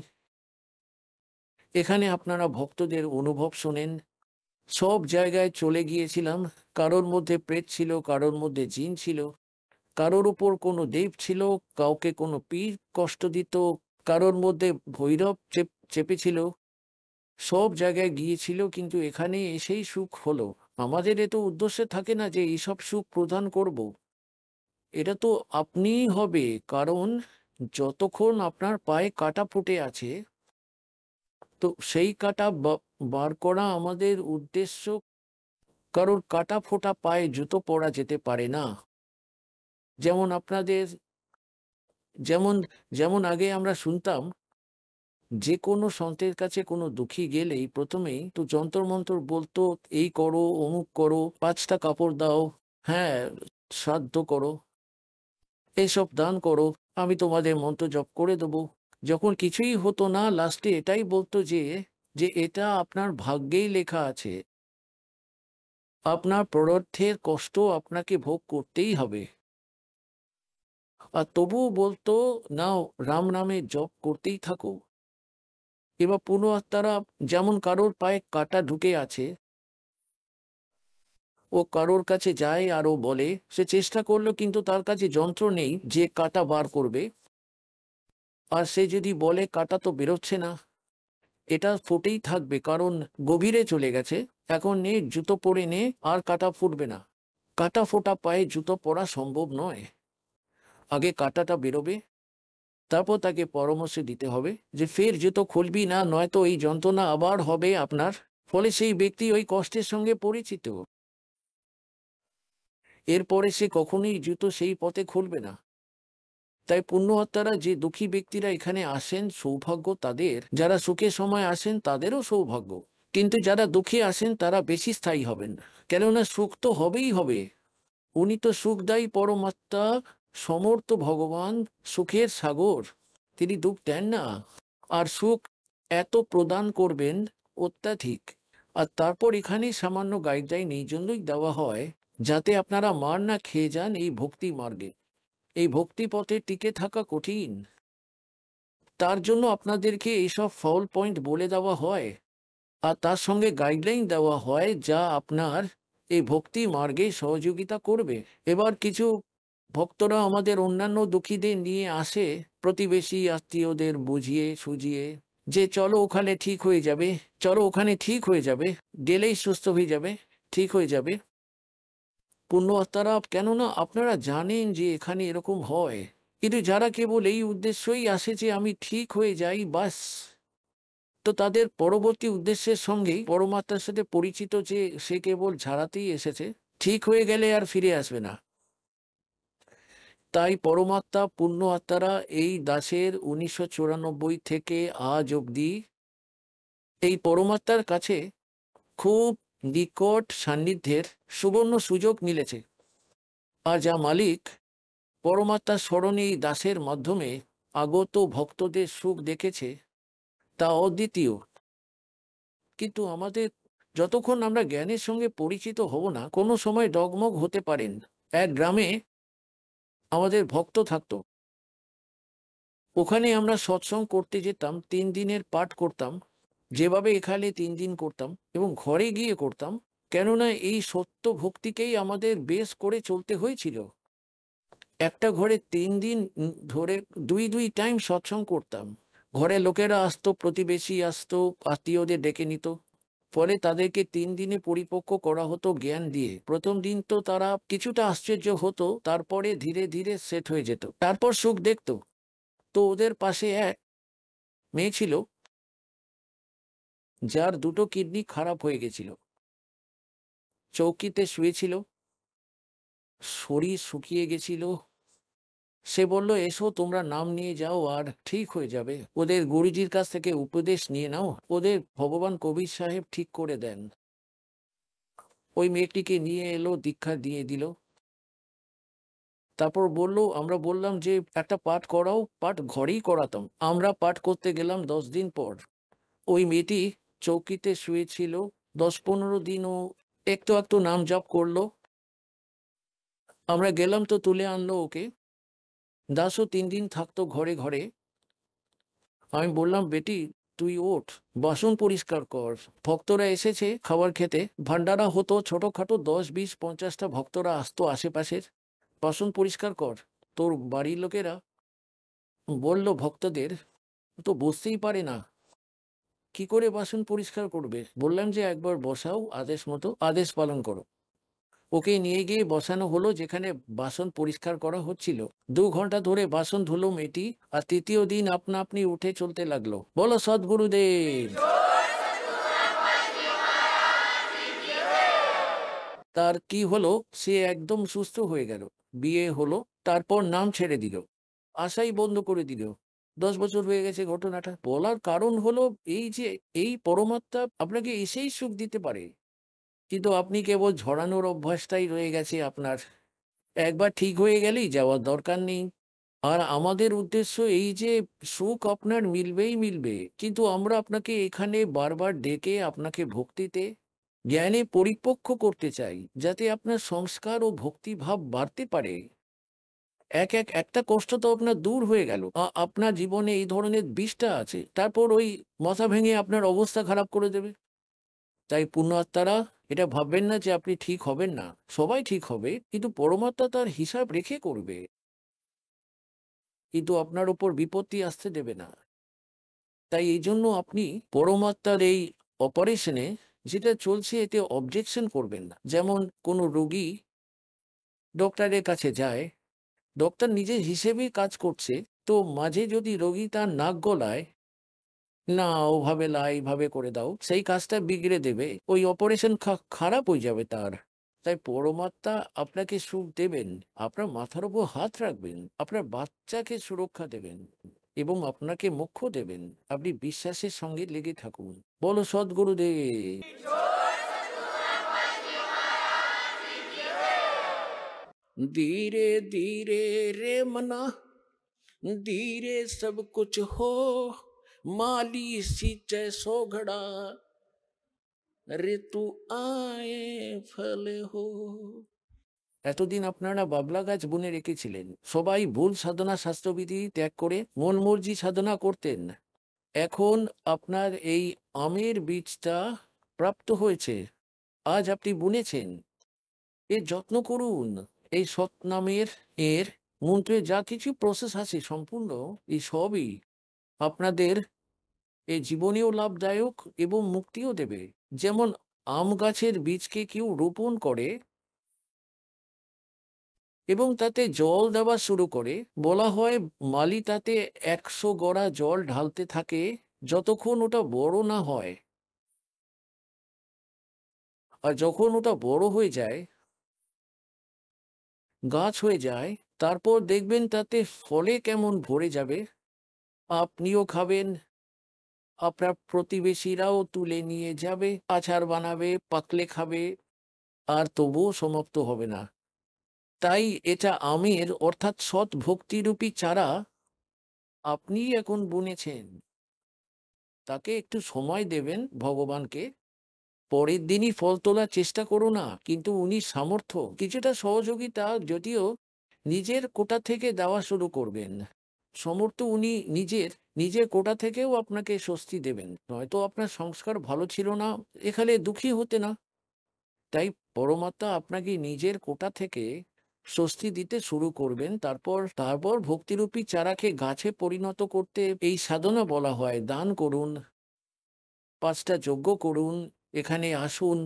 এখানে আপনারা ভক্তদের অনুভব শোনেন। সব জায়গায় চলে গিয়েছিলাম, কারোর মধ্যে প্রেত ছিল, কারোর মধ্যে জিন ছিল, কারোর উপর কোনো দেব ছিল, কাউকে কোনো পীর কষ্ট দিত, কারোর মধ্যে ভৈরব চেপেছিল, সব জায়গায় গিয়েছিল, কিন্তু এখানে এসেই সুখ হলো। আমাদের এত উদ্দেশ্যে থাকে না যে এইসব সুখ প্রদান করব, এটা তো আপনিই হবে, কারণ যতক্ষণ আপনার পায়ে কাটা ফুটে আছে, তো সেই কাটা বার করা আমাদের উদ্দেশ্য। কারোর কাটা ফোটা পায়ে জুতো পরা যেতে পারে না। যেমন আপনাদের যেমন যেমন আগে আমরা শুনতাম, যে কোনো সন্তের কাছে কোনো দুঃখী গেলেই প্রথমেই তো যন্তর মন্তর বলতো, এই করো, অমুক করো, 5টা কাপড় দাও, হ্যাঁ, শ্রাদ্ধ করো, এইসব দান করো, আমি তোমাদের মন্ত্র জপ করে দেবো। যখন কিছুই হতো না, লাস্টে এটাই বলতো যে যে এটা আপনার ভাগ্যেই লেখা আছে, আপনার পরোর্থের কষ্ট আপনাকে ভোগ করতেই হবে। আর তবুও বলতো, নাও রাম নামে জপ করতেই থাকো। এবার পূর্ণ আত্মারা যেমন কারোর পায়ে কাটা ঢুকে আছে, ও কারোর কাছে যায় আর ও বলে, সে চেষ্টা করলো কিন্তু তার কাছে যন্ত্র নেই যে কাটা বার করবে, আর সে যদি বলে কাটা তো বেরোচ্ছে না, এটা ফুটেই থাকবে, কারণ গভীরে চলে গেছে, এখন নে জুতো পরে নে, আর কাটা ফুটবে না। কাটা ফোটা পায়ে জুতো পরা সম্ভব নয়, আগে কাটাটা বেরোবে, তারপর তাকে পরামর্শ দিতে হবে যে ফের জুতো খুলবি না, নয়তো এই যন্ত্রণা আবার হবে আপনার। ফলে সেই ব্যক্তি ওই কষ্টের সঙ্গে পরিচিত, এরপরে সে কখনোই জুতো সেই পথে খুলবে না। তাই পুণ্য আত্মারা যে দুঃখী ব্যক্তিরা এখানে আসেন, সৌভাগ্য তাদের, যারা সুখের সময় আসেন তাদেরও সৌভাগ্য, কিন্তু যারা দুঃখী আসেন তারা বেশি স্থায়ী হবেন, কেননা সুখ তো হবেই হবে। উনি তো সুখদায়ী পরমাত্মা, সমর্থ ভগবান, সুখের সাগর, তিনি দুঃখ দেন না, আর সুখ এত প্রদান করবেন অত্যাধিক। আর তারপর এখানে সামান্য গাইডলাইন এই জন্যই দেওয়া হয় যাতে আপনারা মার না খেয়ে যান এই ভক্তি মার্গে। এই ভক্তি পথে টিকে থাকা কঠিন, তার জন্য আপনাদেরকে এইসব ফল পয়েন্ট বলে দেওয়া হয়, আর তার সঙ্গে গাইডলাইন দেওয়া হয় যা আপনার এই ভক্তি মার্গে সহযোগিতা করবে। এবার কিছু ভক্তরা আমাদের অন্যান্য দুঃখীদের নিয়ে আসে, প্রতিবেশী আত্মীয়দের বুঝিয়ে সুঝিয়ে, যে চলো ওখানে ঠিক হয়ে যাবে, চলো ওখানে ঠিক হয়ে যাবে, গেলেই সুস্থ হয়ে যাবে, ঠিক হয়ে যাবে। পুণ্য আত্মারা, কেননা আপনারা জানেন যে এখানে এরকম হয়, কিন্তু যারা কেবল এই উদ্দেশ্যই আসে যে আমি ঠিক হয়ে যাই বাস, তো তাদের পরবর্তী উদ্দেশ্যের সঙ্গেই পরমাত্মার সাথে পরিচিত যে সে কেবল ঝাড়াতেই এসেছে, ঠিক হয়ে গেলে আর ফিরে আসবে না। তাই পরমাত্মা পুণ্য আত্মারা এই দাসের 1994 থেকে আজ অবধি এই পরমাত্মার কাছে খুব নিকট সান্নিধ্যের সুবর্ণ সুযোগ মিলেছে। আর যা মালিক পরমাত্মার স্মরণে এই দাসের মাধ্যমে আগত ভক্তদের সুখ দেখেছে তা অদ্বিতীয়। কিন্তু আমাদের যতক্ষণ আমরা জ্ঞানের সঙ্গে পরিচিত হব না, কোনো সময় ডগমগ হতে পারেন। এক গ্রামে আমাদের ভক্ত থাকতো। ওখানে আমরা সৎসঙ্গ করতে যেতাম, 3 দিনের পাঠ করতাম, যেভাবে এখানে 3 দিন করতাম এবং ঘরে গিয়ে করতাম, কেননা এই সত্য ভক্তিকেই আমাদের বেশ করে চলতে হয়েছিল। একটা ঘরে 3 দিন ধরে 2 টাইম সৎসঙ্গ করতাম। ঘরে লোকেরা আসতো, প্রতিবেশী আসতো, আত্মীয়দের ডেকে নিত। ফলে তাদেরকে 3 দিনে পরিপক্ক করা হতো জ্ঞান দিয়ে। প্রথম দিন তো তারা কিছুটা আশ্চর্য হতো, তারপরে ধীরে ধীরে সেট হয়ে যেত, তারপর সুখ দেখতো। তো ওদের পাশে এক মেয়ে ছিল যার 2টো কিডনি খারাপ হয়ে গেছিল। চৌকিতে শুয়েছিল, শরীর শুকিয়ে গেছিল। সে বলল, এসো তোমরা নাম নিয়ে যাও আর ঠিক হয়ে যাবে। ওদের গুরুজির কাছ থেকে উপদেশ নিয়ে নাও, ওদের ভগবান কবির সাহেব ঠিক করে দেন। ওই মেয়েটিকে নিয়ে এলো, দীক্ষা দিয়ে দিল। তারপর বলল, আমরা বললাম যে একটা পাঠ করাও। পাঠ ঘরেই করাতাম। আমরা পাঠ করতে গেলাম 10 দিন পর। ওই মেয়েটি চৌকিতে শুয়েছিল। 10-15 দিন ও একটু একটু নাম জপ করলো। আমরা গেলাম তো তুলে আনলো ওকে। দাসও 3 দিন থাকতো ঘরে ঘরে। আমি বললাম, বেটি তুই ওঠ, বাসন পরিষ্কার কর। ভক্তরা এসেছে খাবার খেতে, ভান্ডারা হতো ছোটখাটো, 10-20-50টা ভক্তরা আসতো আশেপাশের। বাসন পরিষ্কার কর। তোর বাড়ির লোকেরা বলল ভক্তদের, তো বসতেই পারে না, কি করে বাসন পরিষ্কার করবে? বললাম যে একবার বসাও, আদেশ মতো আদেশ পালন করো। ওকে নিয়ে গিয়ে বসানো হলো যেখানে বাসন পরিষ্কার করা হচ্ছিল। 2 ঘন্টা ধরে বাসন ধুলো মেয়েটি, আর 3য় দিন আপনা আপনি উঠে চলতে লাগলো। বলো সদ্গুরুদেব। তার কি হলো, সে একদম সুস্থ হয়ে গেল। বিয়ে হলো, তারপর নাম ছেড়ে দিল, আশাই বন্ধ করে দিল। 10 বছর হয়ে গেছে ঘটনাটা। বলার কারণ হলো এই যে এই পরমাত্মা আপনাকে এসেই সুখ দিতে পারে, কিন্তু আপনি কেবল ঝরানোর অভ্যাসটাই রয়ে গেছে আপনার। একবার ঠিক হয়ে গেলেই যাওয়ার দরকার নেই। আর আমাদের উদ্দেশ্য এই যে সুখ আপনার মিলবেই মিলবে, কিন্তু আমরা আপনাকে এখানে বারবার ডেকে আপনাকে ভক্তিতে, জ্ঞানে পরিপক্ক করতে চাই, যাতে আপনার সংস্কার ও ভক্তিভাব বাড়তে পারে। একটা কষ্ট তো আপনার দূর হয়ে গেল। আপনার জীবনে এই ধরনের বিষটা আছে, তারপর ওই মাথা ভেঙে আপনার অবস্থা খারাপ করে দেবে। তাই পুণ্যাত্মারা এটা ভাববেন না যে আপনি ঠিক হবেন না। সবাই ঠিক হবে, কিন্তু পরমাত্মা তার হিসাব রেখে করবে, কিন্তু আপনার উপর বিপত্তি আসতে দেবে না। তাই এই জন্য আপনি পরমাত্মার এই অপারেশনে যেটা চলছে এতে অবজেকশন করবেন না। যেমন কোনো রোগী ডক্টরের কাছে যায়, ডক্টর নিজের হিসেবেই কাজ করছে, তো মাঝে যদি রোগী তার নাক গলায়, না ওভাবে না এইভাবে করে দাও, সেই কাজটা বিগড়ে দেবে, ওই অপারেশন খারাপ হয়ে যাবে তার। তাই পরমাত্মা আপনাকে সুখ দেবেন, আপনার মাথার উপর হাত রাখবেন, আপনার বাচ্চাকে সুরক্ষা দেবেন এবং আপনাকে মোক্ষ দেবেন। আপনি বিশ্বাসের সঙ্গে লেগে থাকুন। বলো সদ্গুরুদেব। धीरे धीरे रे मना, धीरे सब कुछ हो, माली सींचे सो घड़ा, ऋतु आए फल हो। এতদিন আপনারা বাবলা গাছ বুনে রেখেছিলেন, সবাই ভুল সাধনা শাস্ত্রবিধি ত্যাগ করে মন মর্জি সাধনা করতেন। এখন আপনার এই আমের বীজটা প্রাপ্ত হয়েছে, আজ আপনি বুনেছেন, এর যত্ন করুন। এই সৎ নামের এর মন্ত্রে যা কিছু প্রসেস আছে সম্পূর্ণ এই সবই আপনাদের এই জীবনেও লাভদায়ক এবং মুক্তিও দেবে। যেমন আম গাছের বীজকে কেউ রোপণ করে এবং তাতে জল দেওয়া শুরু করে, বলা হয় মালি তাতে 100 গড়া জল ঢালতে থাকে যতক্ষণ ওটা বড় না হয়। আর যখন ওটা বড় হয়ে যায়, গাছ হয়ে যায়, তারপর দেখবেন তাতে ফলে কেমন ভরে যাবে, আপনিও খাবেন, আপনার প্রতিবেশীরাও তুলে নিয়ে যাবে, আচার বানাবে, পাকলে খাবে, আর তবুও সমাপ্ত হবে না। তাই এটা আমের অর্থাৎ সৎ ভক্তিরূপী চারা আপনি এখন বুনেছেন। তাকে একটু সময় দেবেন ভগবানকে, পরের দিনই ফল তোলার চেষ্টা করো না, কিন্তু উনি সামর্থ্য কিছুটা সহযোগিতা, যদিও নিজের কোটা থেকে দেওয়া শুরু করবেন। সমর্থ উনি নিজের কোটা থেকেও আপনাকে স্বস্তি দেবেন। নয়তো আপনার সংস্কার ভালো ছিল না, এখানে দুঃখী হতে না। তাই পরমাত্মা আপনাকে নিজের কোটা থেকে স্বস্তি দিতে শুরু করবেন। তারপর ভক্তিরূপী চারাকে গাছে পরিণত করতে এই সাধনা বলা হয়। দান করুন, 5টা যজ্ঞ করুন, এখানে আসুন।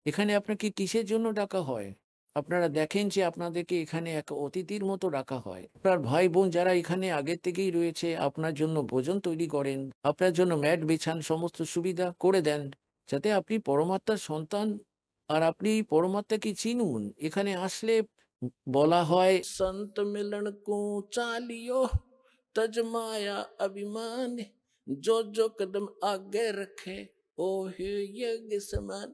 এখানে আপনাকে কিসের জন্য ডাকা হয়? আপনারা দেখেন যে আপনাদেরকে এখানে এক অতিথির মতো রাখা হয়। আপনার ভাই বোন যারা এখানে আগের থেকেই রয়েছে আপনার জন্য ভোজন তৈরি করেন, আপনার জন্য ম্যাট বিছান, সমস্ত সুবিধা করে দেন, যাতে আপনি পরমাত্মার সন্তান আর আপনি পরমাত্মাকে চিনুন। এখানে আসলে বলা হয় সন্ত মিলন কো চালিও তজমায়া অভিমান जो कदम आगे रखे ও হে यज्ञ समान।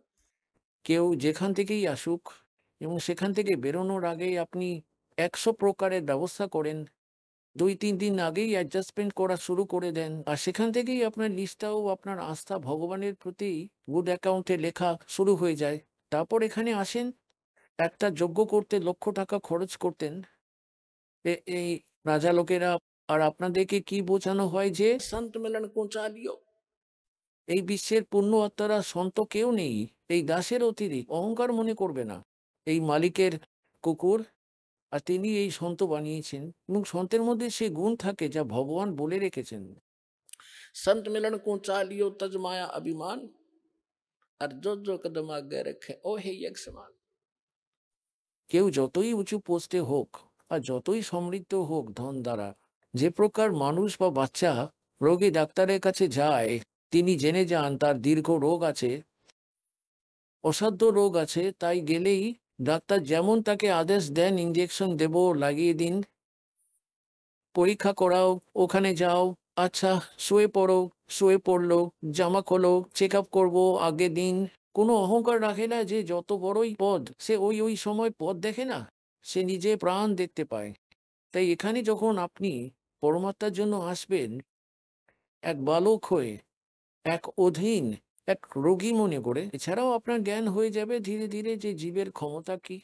কেউ যেখান থেকেই আসুক এবং সেখান থেকে বেরোনোর আগেই আপনি 100 প্রকারের ব্যবস্থা করেন, 2-3 দিন আগেই অ্যাডজাস্টমেন্ট করা শুরু করে দেন, আর সেখান থেকেই আপনার নিষ্ঠা ও আপনার আস্থা ভগবানের প্রতি গুড অ্যাকাউন্টে লেখা শুরু হয়ে যায়। তারপর এখানে আসেন, একটা যজ্ঞ করতে লক্ষ টাকা খরচ করতেন এই রাজা লোকেরা, আর আপনাদেরকে কি বোঝানো হয় যে সন্ত মিলন কো চালিও। এই বিশ্বের পুণ্য আত্মারা সন্ত কেউ নেই, এই দাসের অতিরিক্ত অহংকার মনে করবে না। এই মালিকের কুকুর, আর তিনি এই সন্ত বানিয়েছেন, এবং সন্তের মধ্যে সে গুণ থাকে যা ভগবান বলে রেখেছেন। সন্ত মিলন কো চালিও তজমায়া অভিমান আর जो कदम आगे रखे ओ हे यज्ञ समान। কেউ যতই উঁচু পোস্টে হোক আর যতই সমৃদ্ধ হোক ধন দ্বারা, যে প্রকার মানুষ বা বাচ্চা রোগী ডাক্তারের কাছে যায়, তিনি জেনে যান তার দীর্ঘ রোগ আছে, অসাধ্য রোগ আছে, তাই গেলেই ডাক্তার যেমন তাকে আদেশ দেন, ইঞ্জেকশন দেব, লাগিয়ে দিন, পরীক্ষা করাও, ওখানে যাও, আচ্ছা শুয়ে পড়ো, শুয়ে পড়লো, জামা খোলো, চেক আপ করবো, আগে দিন। কোনো অহংকার রাখে না যে যত বড়ই পদ, সে ওই সময় পদ দেখে না, সে নিজে প্রাণ দেখতে পায়। তাই এখানে যখন আপনি পরমাত্মার জন্য আসবেন, এক বালক হয়ে, এক অধীন, এক রোগী মনে করে, এছাড়াও আপনার জ্ঞান হয়ে যাবে ধীরে ধীরে যে জীবের ক্ষমতা কি।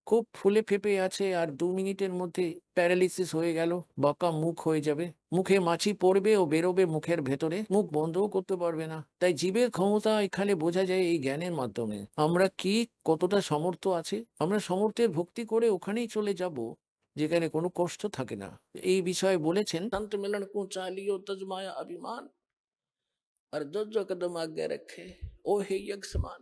খুব ফুলে ফেপে আছে আর 2 মিনিটের মধ্যে প্যারালিসিস হয়ে গেল, বাঁকা মুখ হয়ে যাবে, মুখে মাছি পড়বে ও বেরোবে মুখের ভেতরে, মুখ বন্ধও করতে পারবে না। তাই জীবের ক্ষমতা এখানে বোঝা যায় এই জ্ঞানের মাধ্যমে। আমরা কি কতটা সামর্থ্য আছে, আমরা সামর্থ্যের ভক্তি করে ওখানেই চলে যাব যেখানে কোনো কষ্ট থাকে না। এই বিষয়ে বলেছেন সন্ত মিলন কো চালিও তজমায়া অভিমান আর जो कदम आगे रखे ओ हे यज्ञ समान।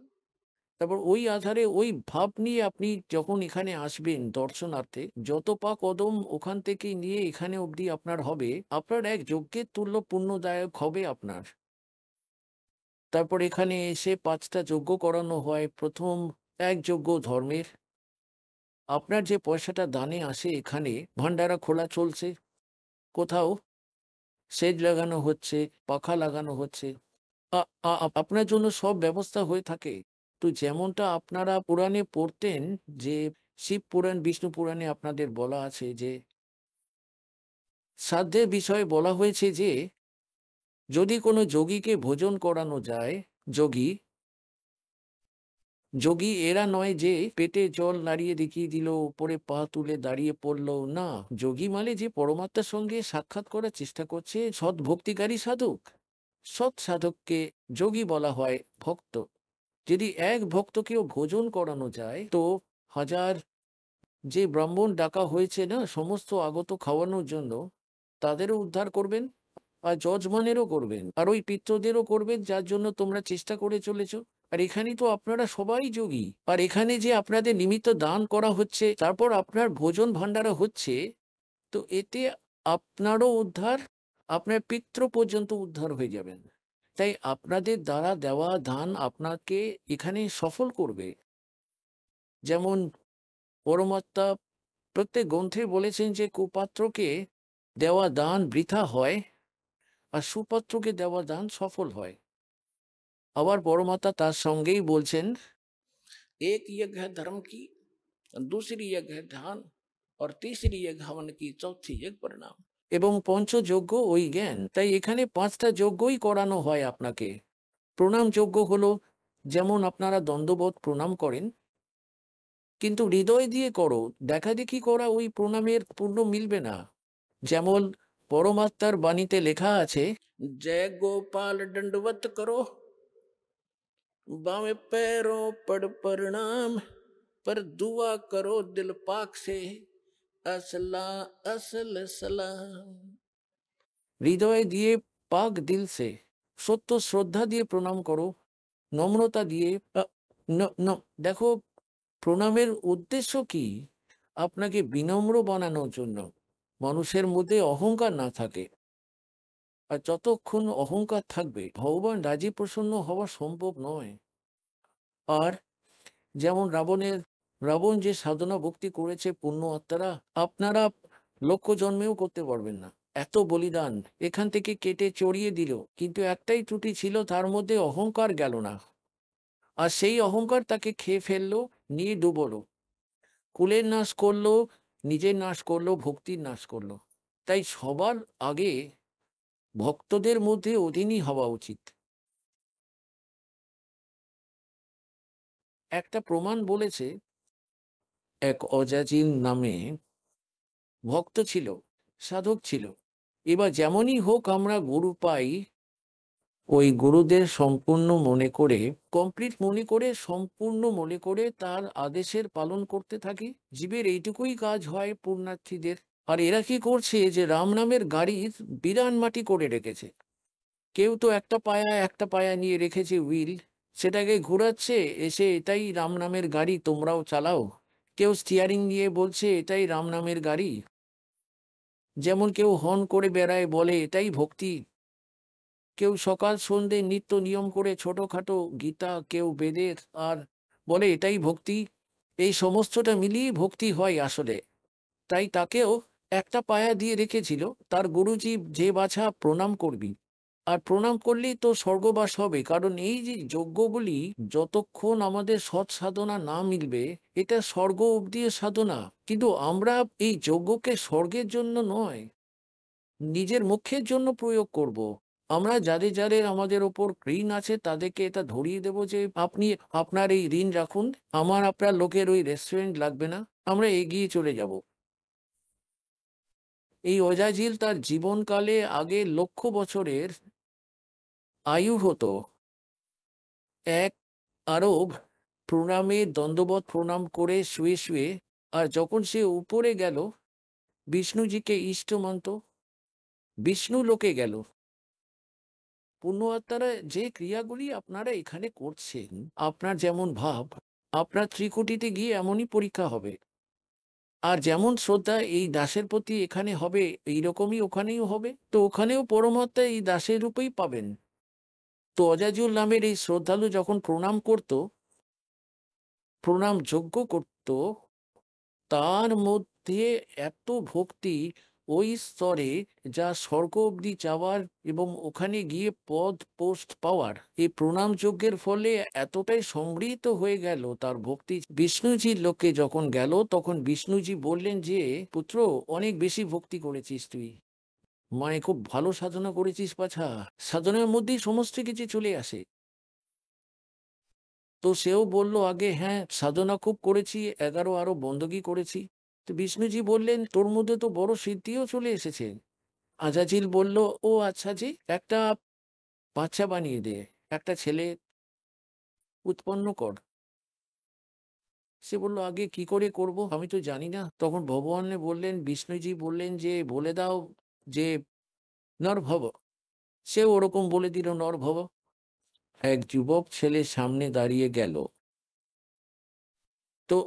তারপর ওই আধারে ওই ভাব নিয়ে আপনি যখন এখানে আসবেন দর্শনার্থে, যত পা কদম ওখান থেকে নিয়ে এখানে অবধি আপনার হবে, আপনার এক যজ্ঞের তুল্য পুণ্যদায়ক হবে আপনার। তারপর এখানে এসে 5টা যজ্ঞ করানো হয়। প্রথম এক যজ্ঞ ধর্মের, আপনার যে পয়সাটা দানে আসে, এখানে ভান্ডারা খোলা চলছে, কোথাও সেজ লাগানো হচ্ছে, পাখা লাগানো হচ্ছে, আপনার জন্য সব ব্যবস্থা হয়ে থাকে। তো যেমনটা আপনারা পুরাণে পড়তেন, যে শিব পুরাণ, বিষ্ণু পুরাণে আপনাদের বলা আছে যে শ্রাদ্ধের বিষয়ে বলা হয়েছে যে যদি কোনো যোগীকে ভোজন করানো যায়, যোগী এরা নয় যে পেটে জল নাড়িয়ে দেখিয়ে দিল, উপরে পা তুলে দাঁড়িয়ে পড়লো, না। যোগী মানে যে পরমাত্মার সঙ্গে সাক্ষাৎ করার চেষ্টা করছে, সৎ ভক্তিকারী সাধক। সৎ সাধককে যোগী বলা হয়, ভক্ত। যদি এক ভক্তকেও ভোজন করানো যায়, তো 1000 যে ব্রাহ্মণ ডাকা হয়েছে না সমস্ত আগত খাওয়ানোর জন্য, তাদেরও উদ্ধার করবেন, আর যজমানেরও করবেন, আর ওই পিত্রদেরও করবেন যার জন্য তোমরা চেষ্টা করে চলেছো। আর এখানে তো আপনারা সবাই যোগী, আর এখানে যে আপনাদের নিমিত্ত দান করা হচ্ছে, তারপর আপনার ভোজন ভাণ্ডারা হচ্ছে, তো এতে আপনারও উদ্ধার, আপনার পিতৃ পর্যন্ত উদ্ধার হয়ে যাবেন। তাই আপনাদের দ্বারা দেওয়া দান আপনাকে এখানে সফল করবে। যেমন পরমাত্মা প্রত্যেক গ্রন্থে বলেছেন যে কুপাত্রকে দেওয়া দান বৃথা হয়, আর সুপাত্রকে দেওয়া দান সফল হয়। আবার পরমাত্মা তার সঙ্গেই বলছেন, এক यज्ञ है धर्म की, दूसरी यज्ञ है ध्यान और तीसरी यज्ञ हवन की, चौथी यज्ञ परिणाम। এবং পঞ্চযজ্ঞ ওই জ্ঞান। তাই এখানে 5টা যজ্ঞই করানো হয় আপনাকে। প্রণাম যজ্ঞ হলো, যেমন আপনারা দণ্ডবোধ প্রণাম করেন, কিন্তু হৃদয় দিয়ে করো, দেখা দেখি করা ওই প্রণামের পূর্ণ মিলবে না। যেমন পরমাত্মার বাণীতে লেখা আছে, জয় গোপাল দণ্ডবত করো, बामे पैरों पड़ प्रणाम, पर दुआ करो दिल पाक से, असला असल सलाम। হৃদয় দিয়ে পাক দিল সে, সত্য শ্রদ্ধা দিয়ে প্রণাম করো, নম্রতা দিয়ে দেখো প্রণামের উদ্দেশ্য কি? আপনাকে বিনম্র বানানোর জন্য, মানুষের মধ্যে অহংকার না থাকে। আর যতক্ষণ অহংকার থাকবে ভগবান রাজি প্রসন্ন হওয়া সম্ভব নয়। আর যেমন রাবণ যে সাধনা ভক্তি করেছে পুণ্য আত্মারা, আপনারা লক্ষ জন্মেও করতে পারবেন না। এত বলিদান এখান থেকে কেটে চড়িয়ে দিল, কিন্তু একটাই ত্রুটি ছিল, তার মধ্যে অহংকার গেল না। আর সেই অহংকার তাকে খেয়ে ফেললো, নিয়ে ডুবলো, কুলের নাশ করলো, নিজের নাশ করলো, ভক্তির নাশ করলো। তাই সবার আগে ভক্তদের মধ্যে অধীনই হওয়া উচিত। একটা প্রমাণ বলেছে, এক অজাজিল নামে ভক্ত ছিল, সাধক ছিল। এবার যেমনই হোক আমরা গুরু পাই, ওই গুরুদের সম্পূর্ণ মনে করে, কমপ্লিট মনে করে, সম্পূর্ণ মনে করে তার আদেশের পালন করতে থাকি। জীবের এইটুকুই কাজ হয় পুণ্যার্থীদের। আর এরা কি করছে, যে রাম নামের গাড়ির বিরান মাটি করে রেখেছে। কেউ তো একটা পায়া নিয়ে রেখেছে হুইল, সেটাকে ঘোরাচ্ছে, এসে এটাই রাম নামের গাড়ি, তোমরাও চালাও। কেউ স্টিয়ারিং নিয়ে বলছে এটাই রাম নামের গাড়ি। যেমন কেউ হর্ন করে বেড়ায়, বলে এটাই ভক্তি। কেউ সকাল সন্ধ্যে নিত্য নিয়ম করে ছোটখাটো গীতা, কেউ বেদের, আর বলে এটাই ভক্তি। এই সমস্তটা মিলিয়ে ভক্তি হয় আসলে। তাই তাকেও একটা পায়া দিয়ে রেখেছিল, তার গুরুজি যে বাছা প্রণাম করবি, আর প্রণাম করলেই তো স্বর্গবাস হবে। কারণ এই যে যজ্ঞগুলি, যতক্ষণ আমাদের সৎ সাধনা না মিলবে, এটা স্বর্গ অব্দি সাধনা। কিন্তু আমরা এই যজ্ঞকে স্বর্গের জন্য নয়, নিজের মুখের জন্য প্রয়োগ করব। আমরা যাদের আমাদের ওপর ঋণ আছে তাদেরকে এটা ধরিয়ে দেব যে আপনি আপনার এই ঋণ রাখুন, আপনার লোকের ওই রেস্টুরেন্ট লাগবে না, আমরা এগিয়ে চলে যাব। এই অজাজিল তার জীবনকালে আগে লক্ষ বছরের আয়ু হতো। এক আরব প্রণামে দণ্ডবত প্রণাম করে শুয়ে শুয়ে, আর যখন সে উপরে গেল, বিষ্ণুজিকে ইষ্ট মানত, বিষ্ণু লোকে গেল। পুণ্য আত্মারা যে ক্রিয়াগুলি আপনারা এখানে করছেন, আপনার যেমন ভাব, আপনার ত্রিকুটিতে গিয়ে এমনই পরীক্ষা হবে। আর যেমন শ্রদ্ধা এই দাসের প্রতি এখানে হবে, এইরকমই ওখানেও হবে। তো ওখানেও পরমাত্মা এই দাসের রূপেই পাবেন। তো অজাজুল নামের এই শ্রদ্ধালু যখন প্রণাম করত, প্রণাম যজ্ঞ করত, তার মধ্যে এত ভক্তি ওই স্তরে, যা স্বর্গ অব্দি যাওয়ার এবং ওখানে গিয়ে পদ পোস্ট পাওয়ার, এই প্রণাম যজ্ঞের ফলে এতটাই সমৃদ্ধ হয়ে গেল তার ভক্তি। বিষ্ণুজির লোকে যখন গেল, তখন বিষ্ণুজি বললেন যে, পুত্র, অনেক বেশি ভক্তি করেছিস তুই, মানে খুব ভালো সাধনা করেছিস বাছা, সাধনার মধ্যেই সমস্ত কিছু চলে আসে। তো সেও বলল, আগে হ্যাঁ, সাধনা খুব করেছি, 11 আরো বন্দগি করেছি। তো বিষ্ণুজি বললেন, তোর মধ্যে তো বড় সিদ্ধিও চলে এসেছে। আজাজিল বলল, ও আচ্ছা জি, একটা বাচ্চা বানিয়ে দে, একটা ছেলে উৎপন্ন কর। সে বলল, আগে কি করে করব, আমি তো জানি না। তখন ভগবান বললেন, বিষ্ণুজি বললেন যে, বলে দাও যে নরভব। সে ওরকম বলে দিল, নরভব। এক যুবক ছেলে সামনে দাঁড়িয়ে গেল। তো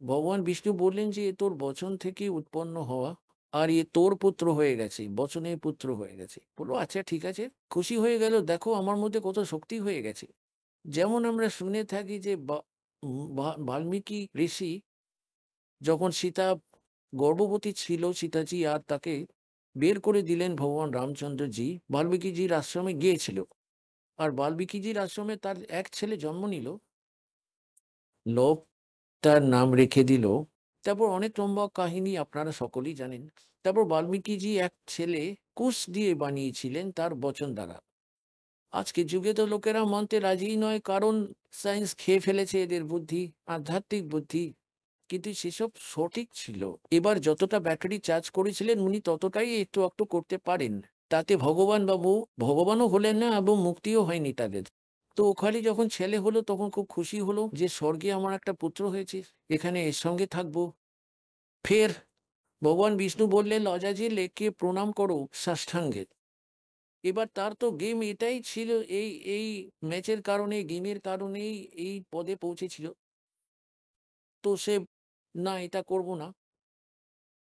ভগবান বিষ্ণু বললেন যে, এ তোর বচন থেকে উৎপন্ন হওয়া, আর এ তোর পুত্র হয়ে গেছে, বচনের পুত্র হয়ে গেছে। বললো, আচ্ছা ঠিক আছে, খুশি হয়ে গেল, দেখো আমার মধ্যে কত শক্তি হয়ে গেছে। যেমন আমরা শুনে থাকি যে বাল্মীকি ঋষি যখন সীতা গর্ভবতী ছিল, সীতাজি, আর তাকে বের করে দিলেন ভগবান রামচন্দ্রজি, বাল্মীকিজির আশ্রমে গিয়েছিল। আর বাল্মীকিজির আশ্রমে তার এক ছেলে জন্ম নিল, লোক তার নাম রেখে দিল। তারপর অনেক লম্বা কাহিনী, আপনারা সকলেই জানেন। তারপর বাল্মীকিজি এক ছেলে কুশ দিয়ে বানিয়েছিলেন তার বচন দ্বারা। আজকে যুগে তো লোকেরা মানতে রাজি নয়, কারণ সায়েন্স খেয়ে ফেলেছে এদের বুদ্ধি, আধ্যাত্মিক বুদ্ধি। কিন্তু সেসব সঠিক ছিল। এবার যতটা ব্যাটারি চার্জ করেছিলেন উনি ততটাই একটু একটু করতে পারেন। তাতে ভগবানও হলেন না এবং মুক্তিও হয়নি তাদের। তো ওখানে যখন ছেলে হলো তখন খুব খুশি হলো যে স্বর্গে আমার একটা পুত্র হয়েছে, এখানে এর সঙ্গে থাকবো। ফের ভগবান বিষ্ণু বললেন অজাজিল একে প্রণাম করো সাষ্টাঙ্গে। এবার তার তো গেম এটাই ছিল, এই এই ম্যাচের কারণে, গেমের কারণেই এই পদে পৌঁছেছিল। তো সে না, এটা করব না।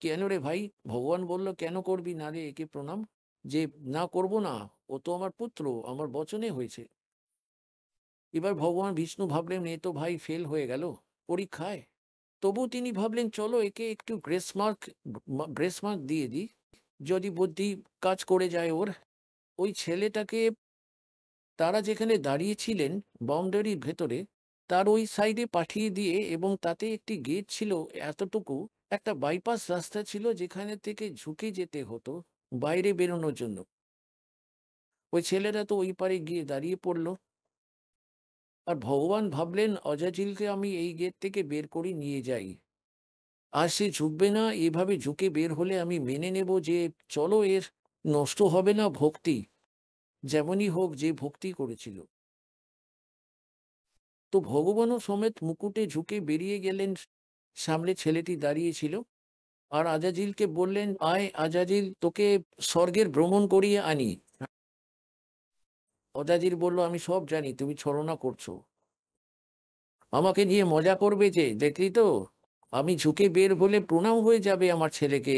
কেন রে ভাই? ভগবান বলল কেন করবি না রে একে প্রণাম? যে না করব না, ও তো আমার পুত্র, আমার বচনে হয়েছে। এবার ভগবান বিষ্ণু ভাবলেন এ তো ভাই ফেল হয়ে গেল পরীক্ষায়। তবু তিনি ভাবলেন চলো একে একটু গ্রেস মার্ক দিয়ে দিই, যদি বুদ্ধি কাজ করে যায় ওর। ওই ছেলেটাকে তারা যেখানে দাঁড়িয়েছিলেন বাউন্ডারির ভেতরে, তার ওই সাইডে পাঠিয়ে দিয়ে, এবং তাতে একটি গেট ছিল এতটুকু, একটা বাইপাস রাস্তা ছিল যেখানে থেকে ঝুঁকে যেতে হতো বাইরে বেরোনোর জন্য। ওই ছেলেরা তো ওই পারে গিয়ে দাঁড়িয়ে পড়ল। আর ভগবান ভাবলেন অজাজিলকে আমি এই গেট থেকে বের করে নিয়ে যাই, আর সে ঝুঁকবে না। এভাবে ঝুঁকে বের হলে আমি মেনে নেব যে চলো এর নষ্ট হবে না ভক্তি, যেমনই হোক যে ভক্তি করেছিল। তো ভগবানও সমেত মুকুটে ঝুঁকে বেরিয়ে গেলেন। সামনে ছেলেটি দাঁড়িয়েছিল আর আজাজিলকে বললেন আয় আজাজিল, তোকে স্বর্গের ভ্রমণ করিয়ে আনি। অজাজিল বলল আমি সব জানি, তুমি ছলনা করছো, আমাকে নিয়ে মজা করবে যে, দেখলি তো আমি ঝুঁকে বের হলে প্রণাম হয়ে যাবে আমার ছেলেকে,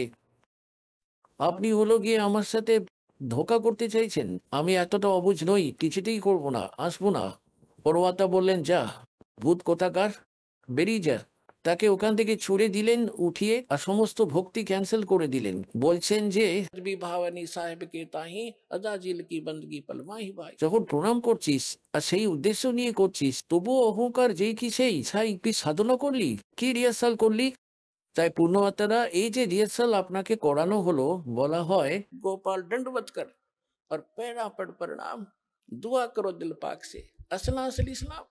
আপনি হলো গিয়ে আমার সাথে ধোঁকা করতে চাইছেন। আমি এতটা অবুঝ নই, কিছুতেই করবো না, আসবো না। পরমাত্মা বললেন যা ভূত কোথাকার, বেরিয়ে যা। তাকে ওখান থেকে ছুড়ে দিলেন উঠিয়ে, আর সমস্ত ভক্তি ক্যান্সেল করে দিলেন। বলছেন যে ভাবানী সাহেব কে তাহি আজাজিল কি বন্দগি পলমাহি ভাই, যখন প্রণাম করছিস আর সেই উদ্দেশ্য নিয়ে করছিস, তবুও অহংকার যেই কি সেই কি সাধনা করলি, কি রিহার্সাল করলি। তাই পূর্ণমাত্মারা এই যে রিহার্সাল আপনাকে করানো হলো, বলা হয় গোপাল দণ্ডবত কর আর पैरा पड़ प्रणाम, दुआ करो दिल पाक से, আসনা আসল ইসলাম।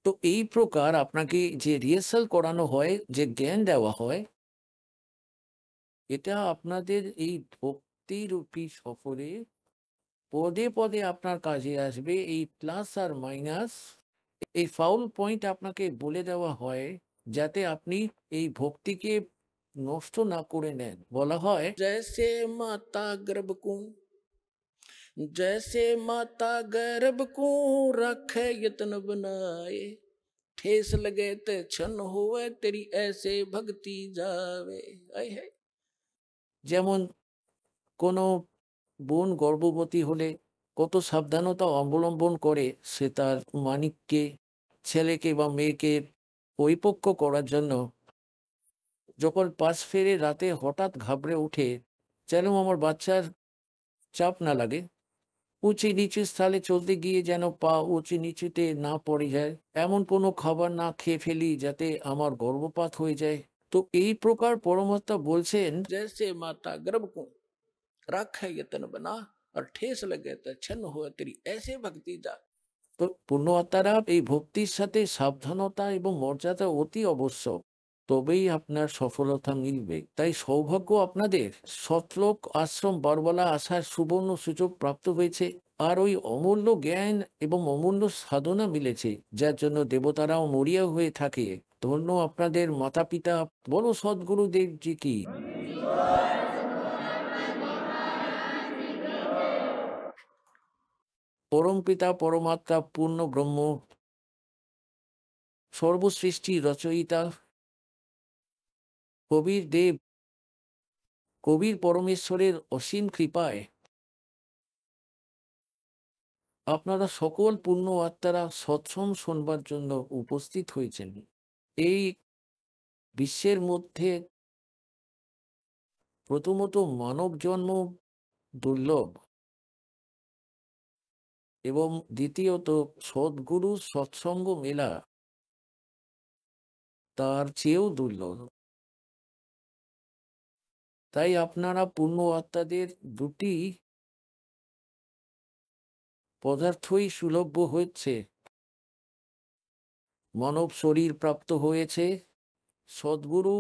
তো এই প্রকার আপনাকে যে রিহার্সাল করানো হয়, যে জ্ঞান দেওয়া হয়, এটা আপনাদের এই ভক্তিরূপী সফরে পদে পদে আপনার কাজে আসবে। এই প্লাস আর মাইনাস, এই ফাউল পয়েন্ট আপনাকে বলে দেওয়া হয় যাতে আপনি এই ভক্তিকে নষ্ট না করে নেন। বলা হয় জैसे माता गर्भ को, जैसे माता गर्भ को रखे यतन बनाए, ठेस लगे ते क्षण होवे तेरी ऐसे भक्ति जावे। आय है যেমন কোনো বোন গর্ভবতী হলে কত সাবধানতা অবলম্বন করে সে তার মানিককে, ছেলেকে বা মেয়েকে পরিপক্ক করার জন্য, যখন পাশ ফেরে রাতে হঠাৎ ঘাবড়ে উঠে যেন আমার বাচ্চার চাপ না লাগে, উঁচু নিচু স্থানে চলতে গিয়ে যেন পা উঁচু নিচুতে না পড়ে যায়, এমন কোনো খাবার না খেয়ে ফেলি যাতে আমার গর্ভপাত হয়ে যায়। তো এই প্রকার পরমাত্মা বলছেন जैसे माता गर्भ को रखे यतन बना और ठेस लगे तो छन्न हुए तेरी ऐसे भक्ति जा। তো পূর্ণ আত্মারা এই ভক্তির সাথে সাবধানতা এবং মর্যাদা অতি আবশ্যক, তবেই আপনার সফলতা মিলবে। তাই সৌভাগ্য আপনাদের, সতলোক আশ্রম বারবালা আসার সুবর্ণ সুযোগ প্রাপ্ত হয়েছে, আর ওই অমূল্য জ্ঞান এবং অমূল্য সাধনা মিলেছে, যার জন্য দেবতারাও মরিয়া হয়ে থাকে। ধন্য আপনাদের মাতা পিতা, বলো সদ্গুরুদেব জি কি। পরম পিতা পরমাত্মা পূর্ণ ব্রহ্ম, সর্বসৃষ্টি রচয়িতা কবির দেব, কবির পরমেশ্বরের অসীম কৃপায় আপনারা সকল পূর্ণ আত্মারা সৎসঙ্গ শোনবার জন্য উপস্থিত হয়েছেন। এই বিশ্বের মধ্যে প্রথমত মানব জন্ম দুর্লভ, এবং দ্বিতীয়ত সদ্গুরু সৎসঙ্গ মেলা তার চেয়েও দুর্লভ। তাই আপনারা পূর্ণ আত্মাদের দুটি পদার্থই সুলভ্য হচ্ছে। মানব শরীর প্রাপ্ত হয়েছে, সদ্গুরু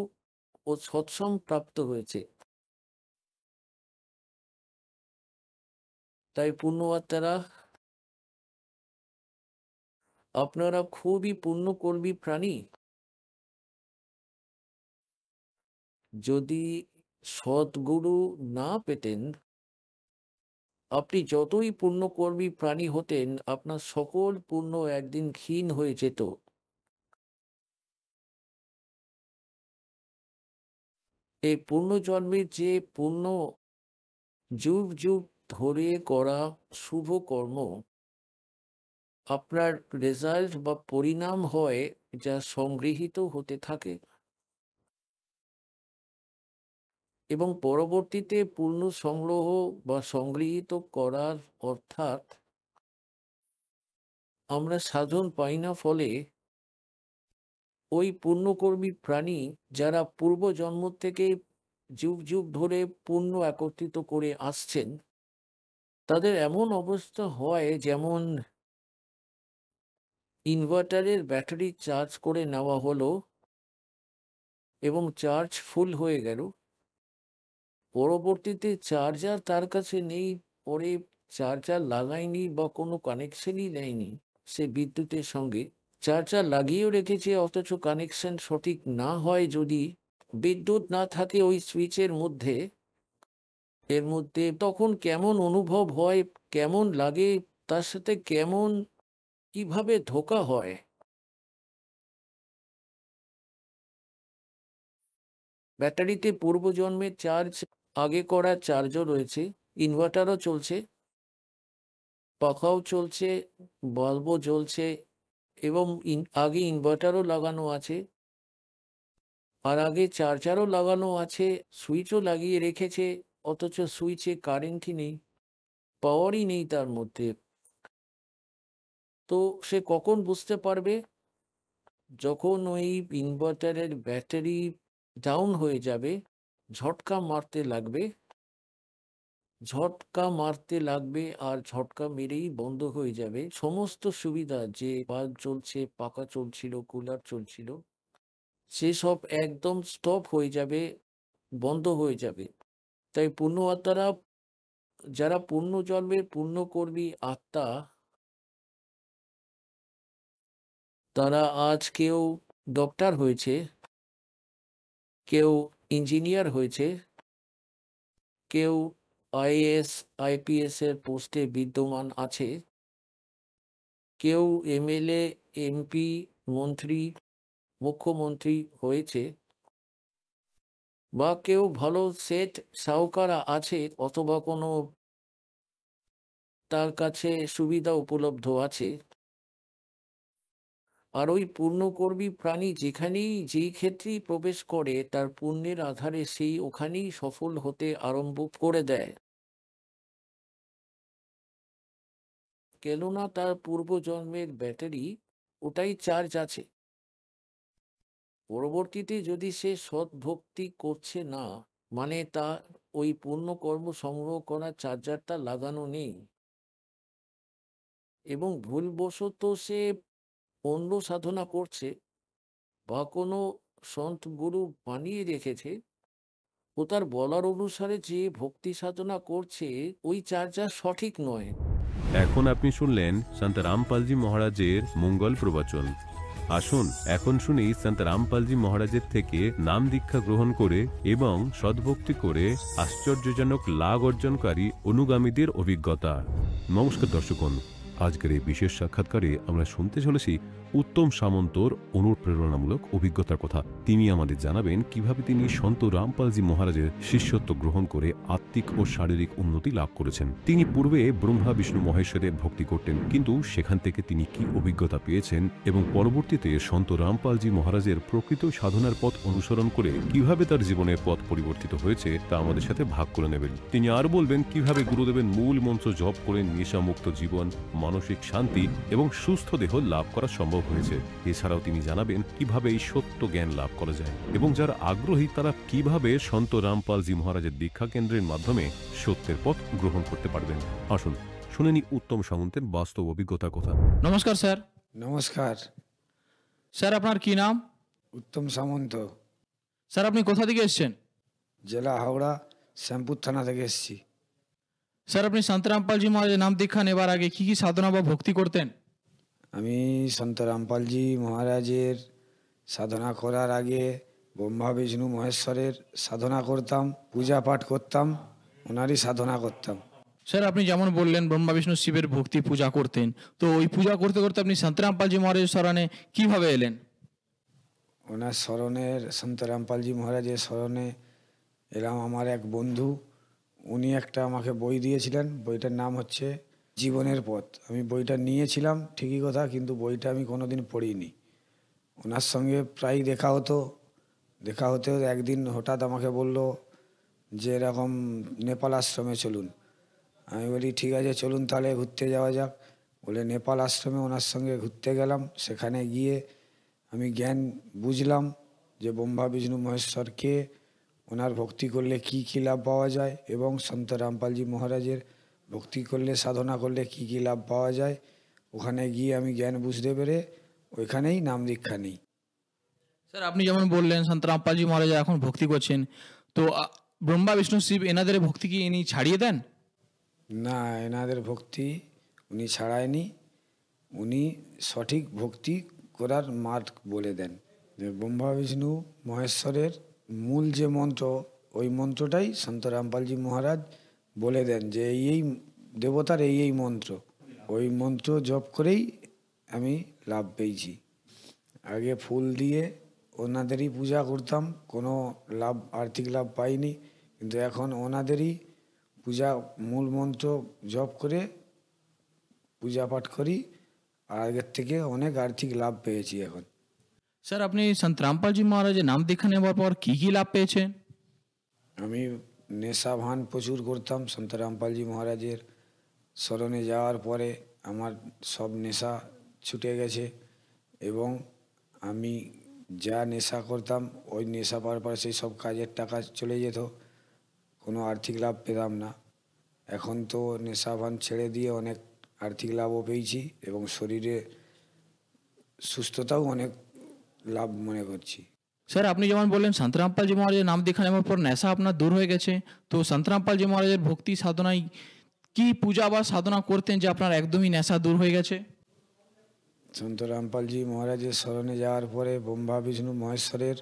ও সৎসং প্রাপ্ত হয়েছে। তাই পুণ্যবার্তারা, আপনারা খুবই পুণ্যকর্মী প্রাণী। যদি সদ্গুরু না পেতেন, আপনি যতই পুণ্যকর্মী প্রাণী হতেন, আপনার সকল পুণ্য একদিন ক্ষীণ হয়ে যেত। এই পুণ্যজন্মের যে পুণ্য যুগ যুগ ধরে করা শুভ কর্ম, আপনার রেজাল্ট বা পরিণাম হয় যা সংগৃহীত হতে থাকে এবং পরবর্তীতে পুণ্য সংগ্রহ বা সংগৃহীত করার অর্থাৎ আমরা সাধন পাই না। ফলে ওই পুণ্যকর্মী প্রাণী যারা পূর্ব জন্ম থেকে যুগ যুগ ধরে পুণ্য একত্রিত করে আসছেন, তাদের এমন অবস্থা হয় যেমন ইনভার্টারের ব্যাটারি চার্জ করে নেওয়া হলো এবং চার্জ ফুল হয়ে গেল, পরবর্তীতে চার্জার তার কাছে নেই, পরে চার্জার লাগায়নি বা কোনো কানেকশনই নেয়নি সে বিদ্যুতের সঙ্গে, চার্জার লাগিয়েও রেখেছে অথচ কানেকশন সঠিক না হয়, যদি বিদ্যুৎ না থাকে ওই সুইচের মধ্যে, এর মধ্যে তখন কেমন অনুভব হয়, কেমন লাগে, তার সাথে কেমন কিভাবে ধোঁকা হয়। ব্যাটারিতে পূর্বজন্মের চার্জ আগে করা চার্জও রয়েছে, ইনভার্টারও চলছে, পাখাও চলছে, বাল্বও জ্বলছে এবং আগে ইনভার্টারও লাগানো আছে, আর আগে চার্জারও লাগানো আছে, সুইচও লাগিয়ে রেখেছে, অথচ সুইচে কারেন্টই নেই, পাওয়ারই নেই তার মধ্যে। তো সে কখন বুঝতে পারবে? যখন ওই ইনভার্টারের ব্যাটারি ডাউন হয়ে যাবে, ঝটকা মারতে লাগবে, ঝটকা মারতে লাগবে আর ঝটকা মেরেই বন্ধ হয়ে যাবে সমস্ত সুবিধা, যে বাল্ব চলছে, পাখা চলছিল, কুলার চলছিল, সেসব একদম স্টপ হয়ে যাবে, বন্ধ হয়ে যাবে। তাই পুণ্য আত্মারা, যারা পুণ্য জন্মের পুণ্যকর্মী আত্মা, তারা আজ কেউ ডক্টর হয়েছে, কেউ ইঞ্জিনিয়ার হয়েছে, কেউ আইএএস আইপিএস এর পোস্টে বিদ্যমান আছে, কেউ এমএলএ এমপি মন্ত্রী মুখ্যমন্ত্রী হয়েছে, বা কেউ ভালো সেট সাহুকারা আছে, অথবা কোনো তার কাছে সুবিধা উপলব্ধ আছে। আর ওই পুণ্যকর্মী প্রাণী যেখানেই যেই ক্ষেত্রেই প্রবেশ করে, তার পুণ্যের আধারে সেই ওখানেই সফল হতে আরম্ভ করে দেয়, কেননা তার পূর্বজন্মের ব্যাটারি ওটাই চার্জ আছে। পরবর্তীতে যদি সে সৎ ভক্তি করছে না, মানে তা ওই পুণ্যকর্ম সংগ্রহ করা চার্জারটা লাগানো নেই এবং ভুলবশত সে অন্য সাধনা করছে বা কোনো সন্ত গুরু বানিয়ে রেখেছে, ও তার বলার অনুসারে যে ভক্তি সাধনা করছে, ওই চার্জার সঠিক নয়।
এখন আপনি শুনলেন সন্ত রামপালজি মহারাজের মঙ্গল প্রবচন। আসুন এখন শুনি সন্ত রামপালজি মহারাজের থেকে নাম দীক্ষা গ্রহণ করে এবং সদ্ভক্তি করে আশ্চর্যজনক লাভ অর্জনকারী অনুগামীদের অভিজ্ঞতা। নমস্কার দর্শকগণ, আজকের এই বিশেষ সাক্ষাৎকারে আমরা শুনতে চলেছি উত্তম সামন্তর অনুপ্রেরণামূলক অভিজ্ঞতার কথা। তিনি আমাদের জানাবেন কিভাবে তিনি সন্ত রামপালজি মহারাজের শিষ্যত্ব গ্রহণ করে আত্মিক ও শারীরিক উন্নতি লাভ করেছেন। তিনি পূর্বে ব্রহ্মা বিষ্ণু মহেশ্বরের ভক্তি করতেন, কিন্তু সেখান থেকে তিনি কি অভিজ্ঞতা পেয়েছেন এবং পরবর্তীতে সন্ত রামপালজি মহারাজের প্রকৃত সাধনার পথ অনুসরণ করে কিভাবে তার জীবনের পথ পরিবর্তিত হয়েছে তা আমাদের সাথে ভাগ করে নেবেন। তিনি আর বলবেন কিভাবে গুরুদেবের মূল মন্ত্র জপ করে নেশামুক্ত জীবন, মানসিক শান্তি এবং সুস্থ দেহ লাভ করা সম্ভব হয়েছে। এছাড়াও তিনি জানাবেন কিভাবে এই সত্য জ্ঞান লাভ করা যায় এবং যারা আগ্রহী তারা কিভাবে সন্ত রামপালজি মহারাজের দীক্ষা কেন্দ্রের মাধ্যমে সত্যের পথ গ্রহণ করতে পারবেন। আসুন শুনেনি উত্তম সামন্তের বাস্তব অভিজ্ঞতার কথা।
নমস্কার স্যার।
নমস্কার।
স্যার আপনার কি নাম?
উত্তম সামন্ত,
স্যার আপনি কোথা থেকে এসেছেন?
জেলা হাওড়া, শ্যামপুর থানা থেকে এসেছি।
স্যার আপনি সন্ত রামপালজি মহারাজের নাম দীক্ষা নেবার আগে কি কি সাধনা বা ভক্তি করতেন?
আমি সন্ত রামপালজি মহারাজের সাধনা করার আগে ব্রহ্মা বিষ্ণু মহেশ্বরের সাধনা করতাম, পূজা পাঠ করতাম, ওনারই সাধনা করতাম।
স্যার আপনি যেমন বললেন ব্রহ্মা বিষ্ণু শিবের ভক্তি পূজা করতেন, তো ওই পূজা করতে করতে আপনি সন্ত রামপালজি মহারাজের শরণে কিভাবে এলেন?
ওনার স্মরণের, সন্ত রামপালজি মহারাজের স্মরণে এলাম। আমার এক বন্ধু, উনি একটা আমাকে বই দিয়েছিলেন, বইটার নাম হচ্ছে জীবনের পথ। আমি বইটা নিয়েছিলাম ঠিকই কথা, কিন্তু বইটা আমি কোনোদিন পড়িনি। ওনার সঙ্গে প্রায় দেখা হতো, দেখা হতে হতে একদিন হঠাৎ আমাকে বলল যে এরকম নেপাল আশ্রমে চলুন। আমি বলি ঠিক আছে চলুন তাহলে ঘুরতে যাওয়া যাক। বলে নেপাল আশ্রমে ওনার সঙ্গে ঘুরতে গেলাম। সেখানে গিয়ে আমি জ্ঞান বুঝলাম যে ব্রহ্মা বিষ্ণু মহেশ্বরকে ওনার ভক্তি করলে কি কী লাভ পাওয়া যায়, এবং সন্ত রামপালজি মহারাজের ভক্তি করলে, সাধনা করলে কি কী লাভ পাওয়া যায়। ওখানে গিয়ে আমি জ্ঞান বুঝতে পেরে ওইখানেই নাম দীক্ষা নিই।
স্যার আপনি যেমন বললেন সন্ত রামপালজি মহারাজ এখন ভক্তি করছেন, তো ব্রহ্মা বিষ্ণু শিব এনাদের ভক্তি কি ইনি ছাড়িয়ে দেন?
না, এনাদের ভক্তি উনি ছাড়ায়নি, উনি সঠিক ভক্তি করার মার্গ বলে দেন। যে ব্রহ্মা বিষ্ণু মহেশ্বরের মূল যে মন্ত্র, ওই মন্ত্রটাই সন্ত রামপালজি মহারাজ বলে দেন যে এই দেবতার এই মন্ত্র। ওই মন্ত্র জপ করেই আমি লাভ পেয়েছি। আগে ফুল দিয়ে ওনাদেরই পূজা করতাম, কোনো লাভ, আর্থিক লাভ পাইনি, কিন্তু এখন ওনাদেরই পূজা, মূল মন্ত্র জপ করে পূজা পাঠ করি, আর আগের থেকে অনেক আর্থিক লাভ পেয়েছি এখন।
স্যার আপনি সন্ত রামপালজি মহারাজের নাম দীক্ষা নেওয়ার পর কি কি লাভ পেয়েছেন?
আমি নেশা ভান প্রচুর করতাম। সন্ত রামপালজি মহারাজের স্মরণে যাওয়ার পরে আমার সব নেশা ছুটে গেছে, এবং আমি যা নেশা করতাম ওই নেশা পাওয়ার পরে সেই সব কাজের টাকা চলে যেত, কোনো আর্থিক লাভ পেতাম না। এখন তো নেশা ভান ছেড়ে দিয়ে অনেক আর্থিক লাভও পেয়েছি, এবং শরীরে সুস্থতাও অনেক লাভ মনে করছি।
স্যার আপনি যেমন বললেন সন্ত রামপালজি মহারাজের নাম দীক্ষা নেওয়ার পর নেশা আপনার দূর হয়ে গেছে, তো সন্ত রামপালজি মহারাজের ভক্তি সাধনায় কি পূজা বা সাধনা করতেন যে আপনার একদমই নেশা দূর হয়ে গেছে?
সন্ত রামপালজি মহারাজের স্মরণে যাওয়ার পরে ব্রহ্মা বিষ্ণু মহেশ্বরের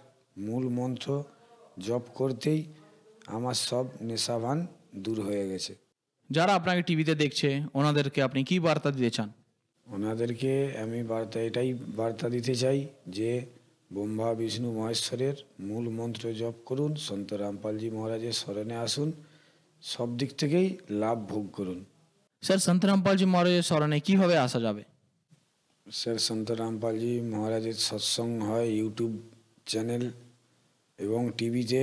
মূল মন্ত্র জপ করতেই আমার সব নেশাভান দূর হয়ে গেছে।
যারা আপনাকে টিভিতে দেখছে ওনাদেরকে আপনি কি বার্তা দিতে চান?
ওনাদেরকে আমি এটাই বার্তা দিতে চাই যে ব্রহ্মা বিষ্ণু মহেশ্বরের মূল মন্ত্র জপ করুন, সন্ত রামপালজি মহারাজের স্মরণে আসুন, সব দিক থেকেই লাভ ভোগ করুন।
স্যার সন্ত রামপালজি মহারাজের স্মরণে কিভাবে আসা যাবে?
স্যার সন্ত রামপালজি মহারাজের সৎসঙ্গ হয় ইউটিউব চ্যানেল এবং টিভিতে,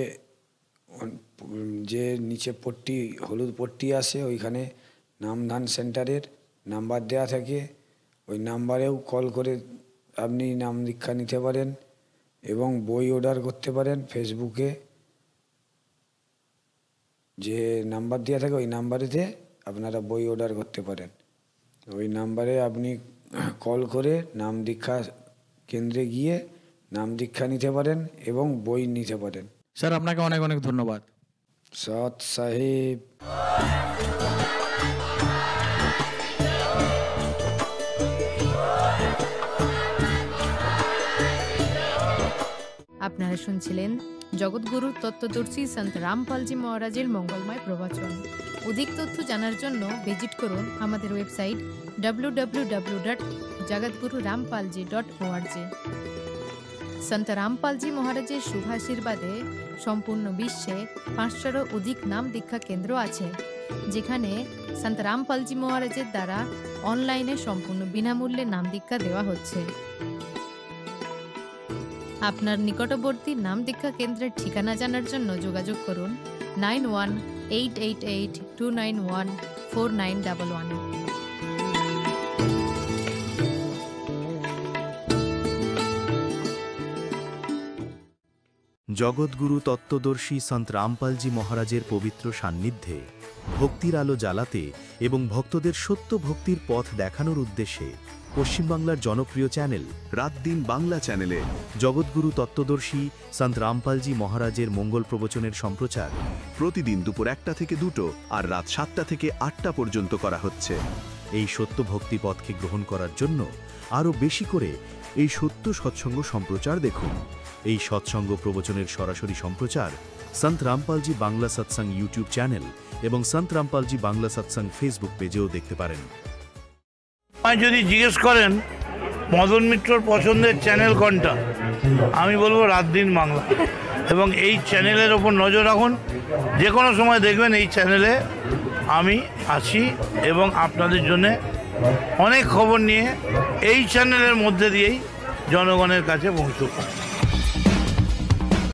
যে নিচে পট্টি, হলুদ পট্টি আসে, ওইখানে নামধান সেন্টারের নাম্বার দেওয়া থাকে, ওই নাম্বারেও কল করে আপনি নাম দীক্ষা নিতে পারেন, এবং বই অর্ডার করতে পারেন। ফেসবুকে যে নাম্বার দেওয়া থাকে ওই নাম্বারেতে আপনারা বই অর্ডার করতে পারেন। ওই নাম্বারে আপনি কল করে নাম দীক্ষা কেন্দ্রে গিয়ে নাম দীক্ষা নিতে পারেন এবং বই নিতে পারেন।
স্যার আপনাকে অনেক অনেক ধন্যবাদ।
সৎ সাহেব।
আপনারা শুনছিলেন জগৎগুরু তত্ত্বদর্শী সন্ত রামপালজি মহারাজের মঙ্গলময় প্রবচন। অধিক তথ্য জানার জন্য ভিজিট করুন আমাদের ওয়েবসাইট www.jagatgururampalji.org। সন্ত রামপালজি মহারাজের শুভাশীর্বাদে সম্পূর্ণ বিশ্বে 500-এরও অধিক নাম দীক্ষা কেন্দ্র আছে, যেখানে সন্ত রামপালজি মহারাজের দ্বারা অনলাইনে সম্পূর্ণ বিনামূল্যে নাম দীক্ষা দেওয়া হচ্ছে। আপনার নিকটবর্তী নাম দীক্ষা কেন্দ্রের ঠিকানা জানার জন্য যোগাযোগ করুন 9188291491।
জগৎগুরু তত্ত্বদর্শী সন্ত রামপালজি মহারাজের পবিত্র সান্নিধ্যে ভক্তির আলো জ্বালাতে এবং ভক্তদের সত্য ভক্তির পথ দেখানোর উদ্দেশ্যে পশ্চিমবাংলার জনপ্রিয় চ্যানেল রাত দিন বাংলা চ্যানেলে জগৎগুরু তত্ত্বদর্শী সন্ত রামপালজি মহারাজের মঙ্গল প্রবচনের সম্প্রচার প্রতিদিন দুপুর 1টা থেকে 2টো আর রাত 7টা থেকে 8টা পর্যন্ত করা হচ্ছে। এই সত্য ভক্তি পথকে গ্রহণ করার জন্য আরও বেশি করে এই সত্য সৎসঙ্গ সম্প্রচার দেখুন। এই সৎসঙ্গ প্রবচনের সরাসরি সম্প্রচার সন্ত রামপালজি বাংলা সৎসঙ্গ ইউটিউব চ্যানেল এবং সন্ত রামপালজি বাংলা সৎসঙ্গ ফেসবুক পেজেও দেখতে পারেন।
যদি জিজ্ঞেস করেন মদন মিত্রর পছন্দের চ্যানেল কোনটা, আমি বলবো রাত দিন বাংলা। এবং এই চ্যানেলের ওপর নজর রাখুন, যে কোনো সময় দেখবেন এই চ্যানেলে আমি আছি এবং আপনাদের জন্য অনেক খবর নিয়ে এই চ্যানেলের মধ্যে দিয়েই জনগণের কাছে পৌঁছব।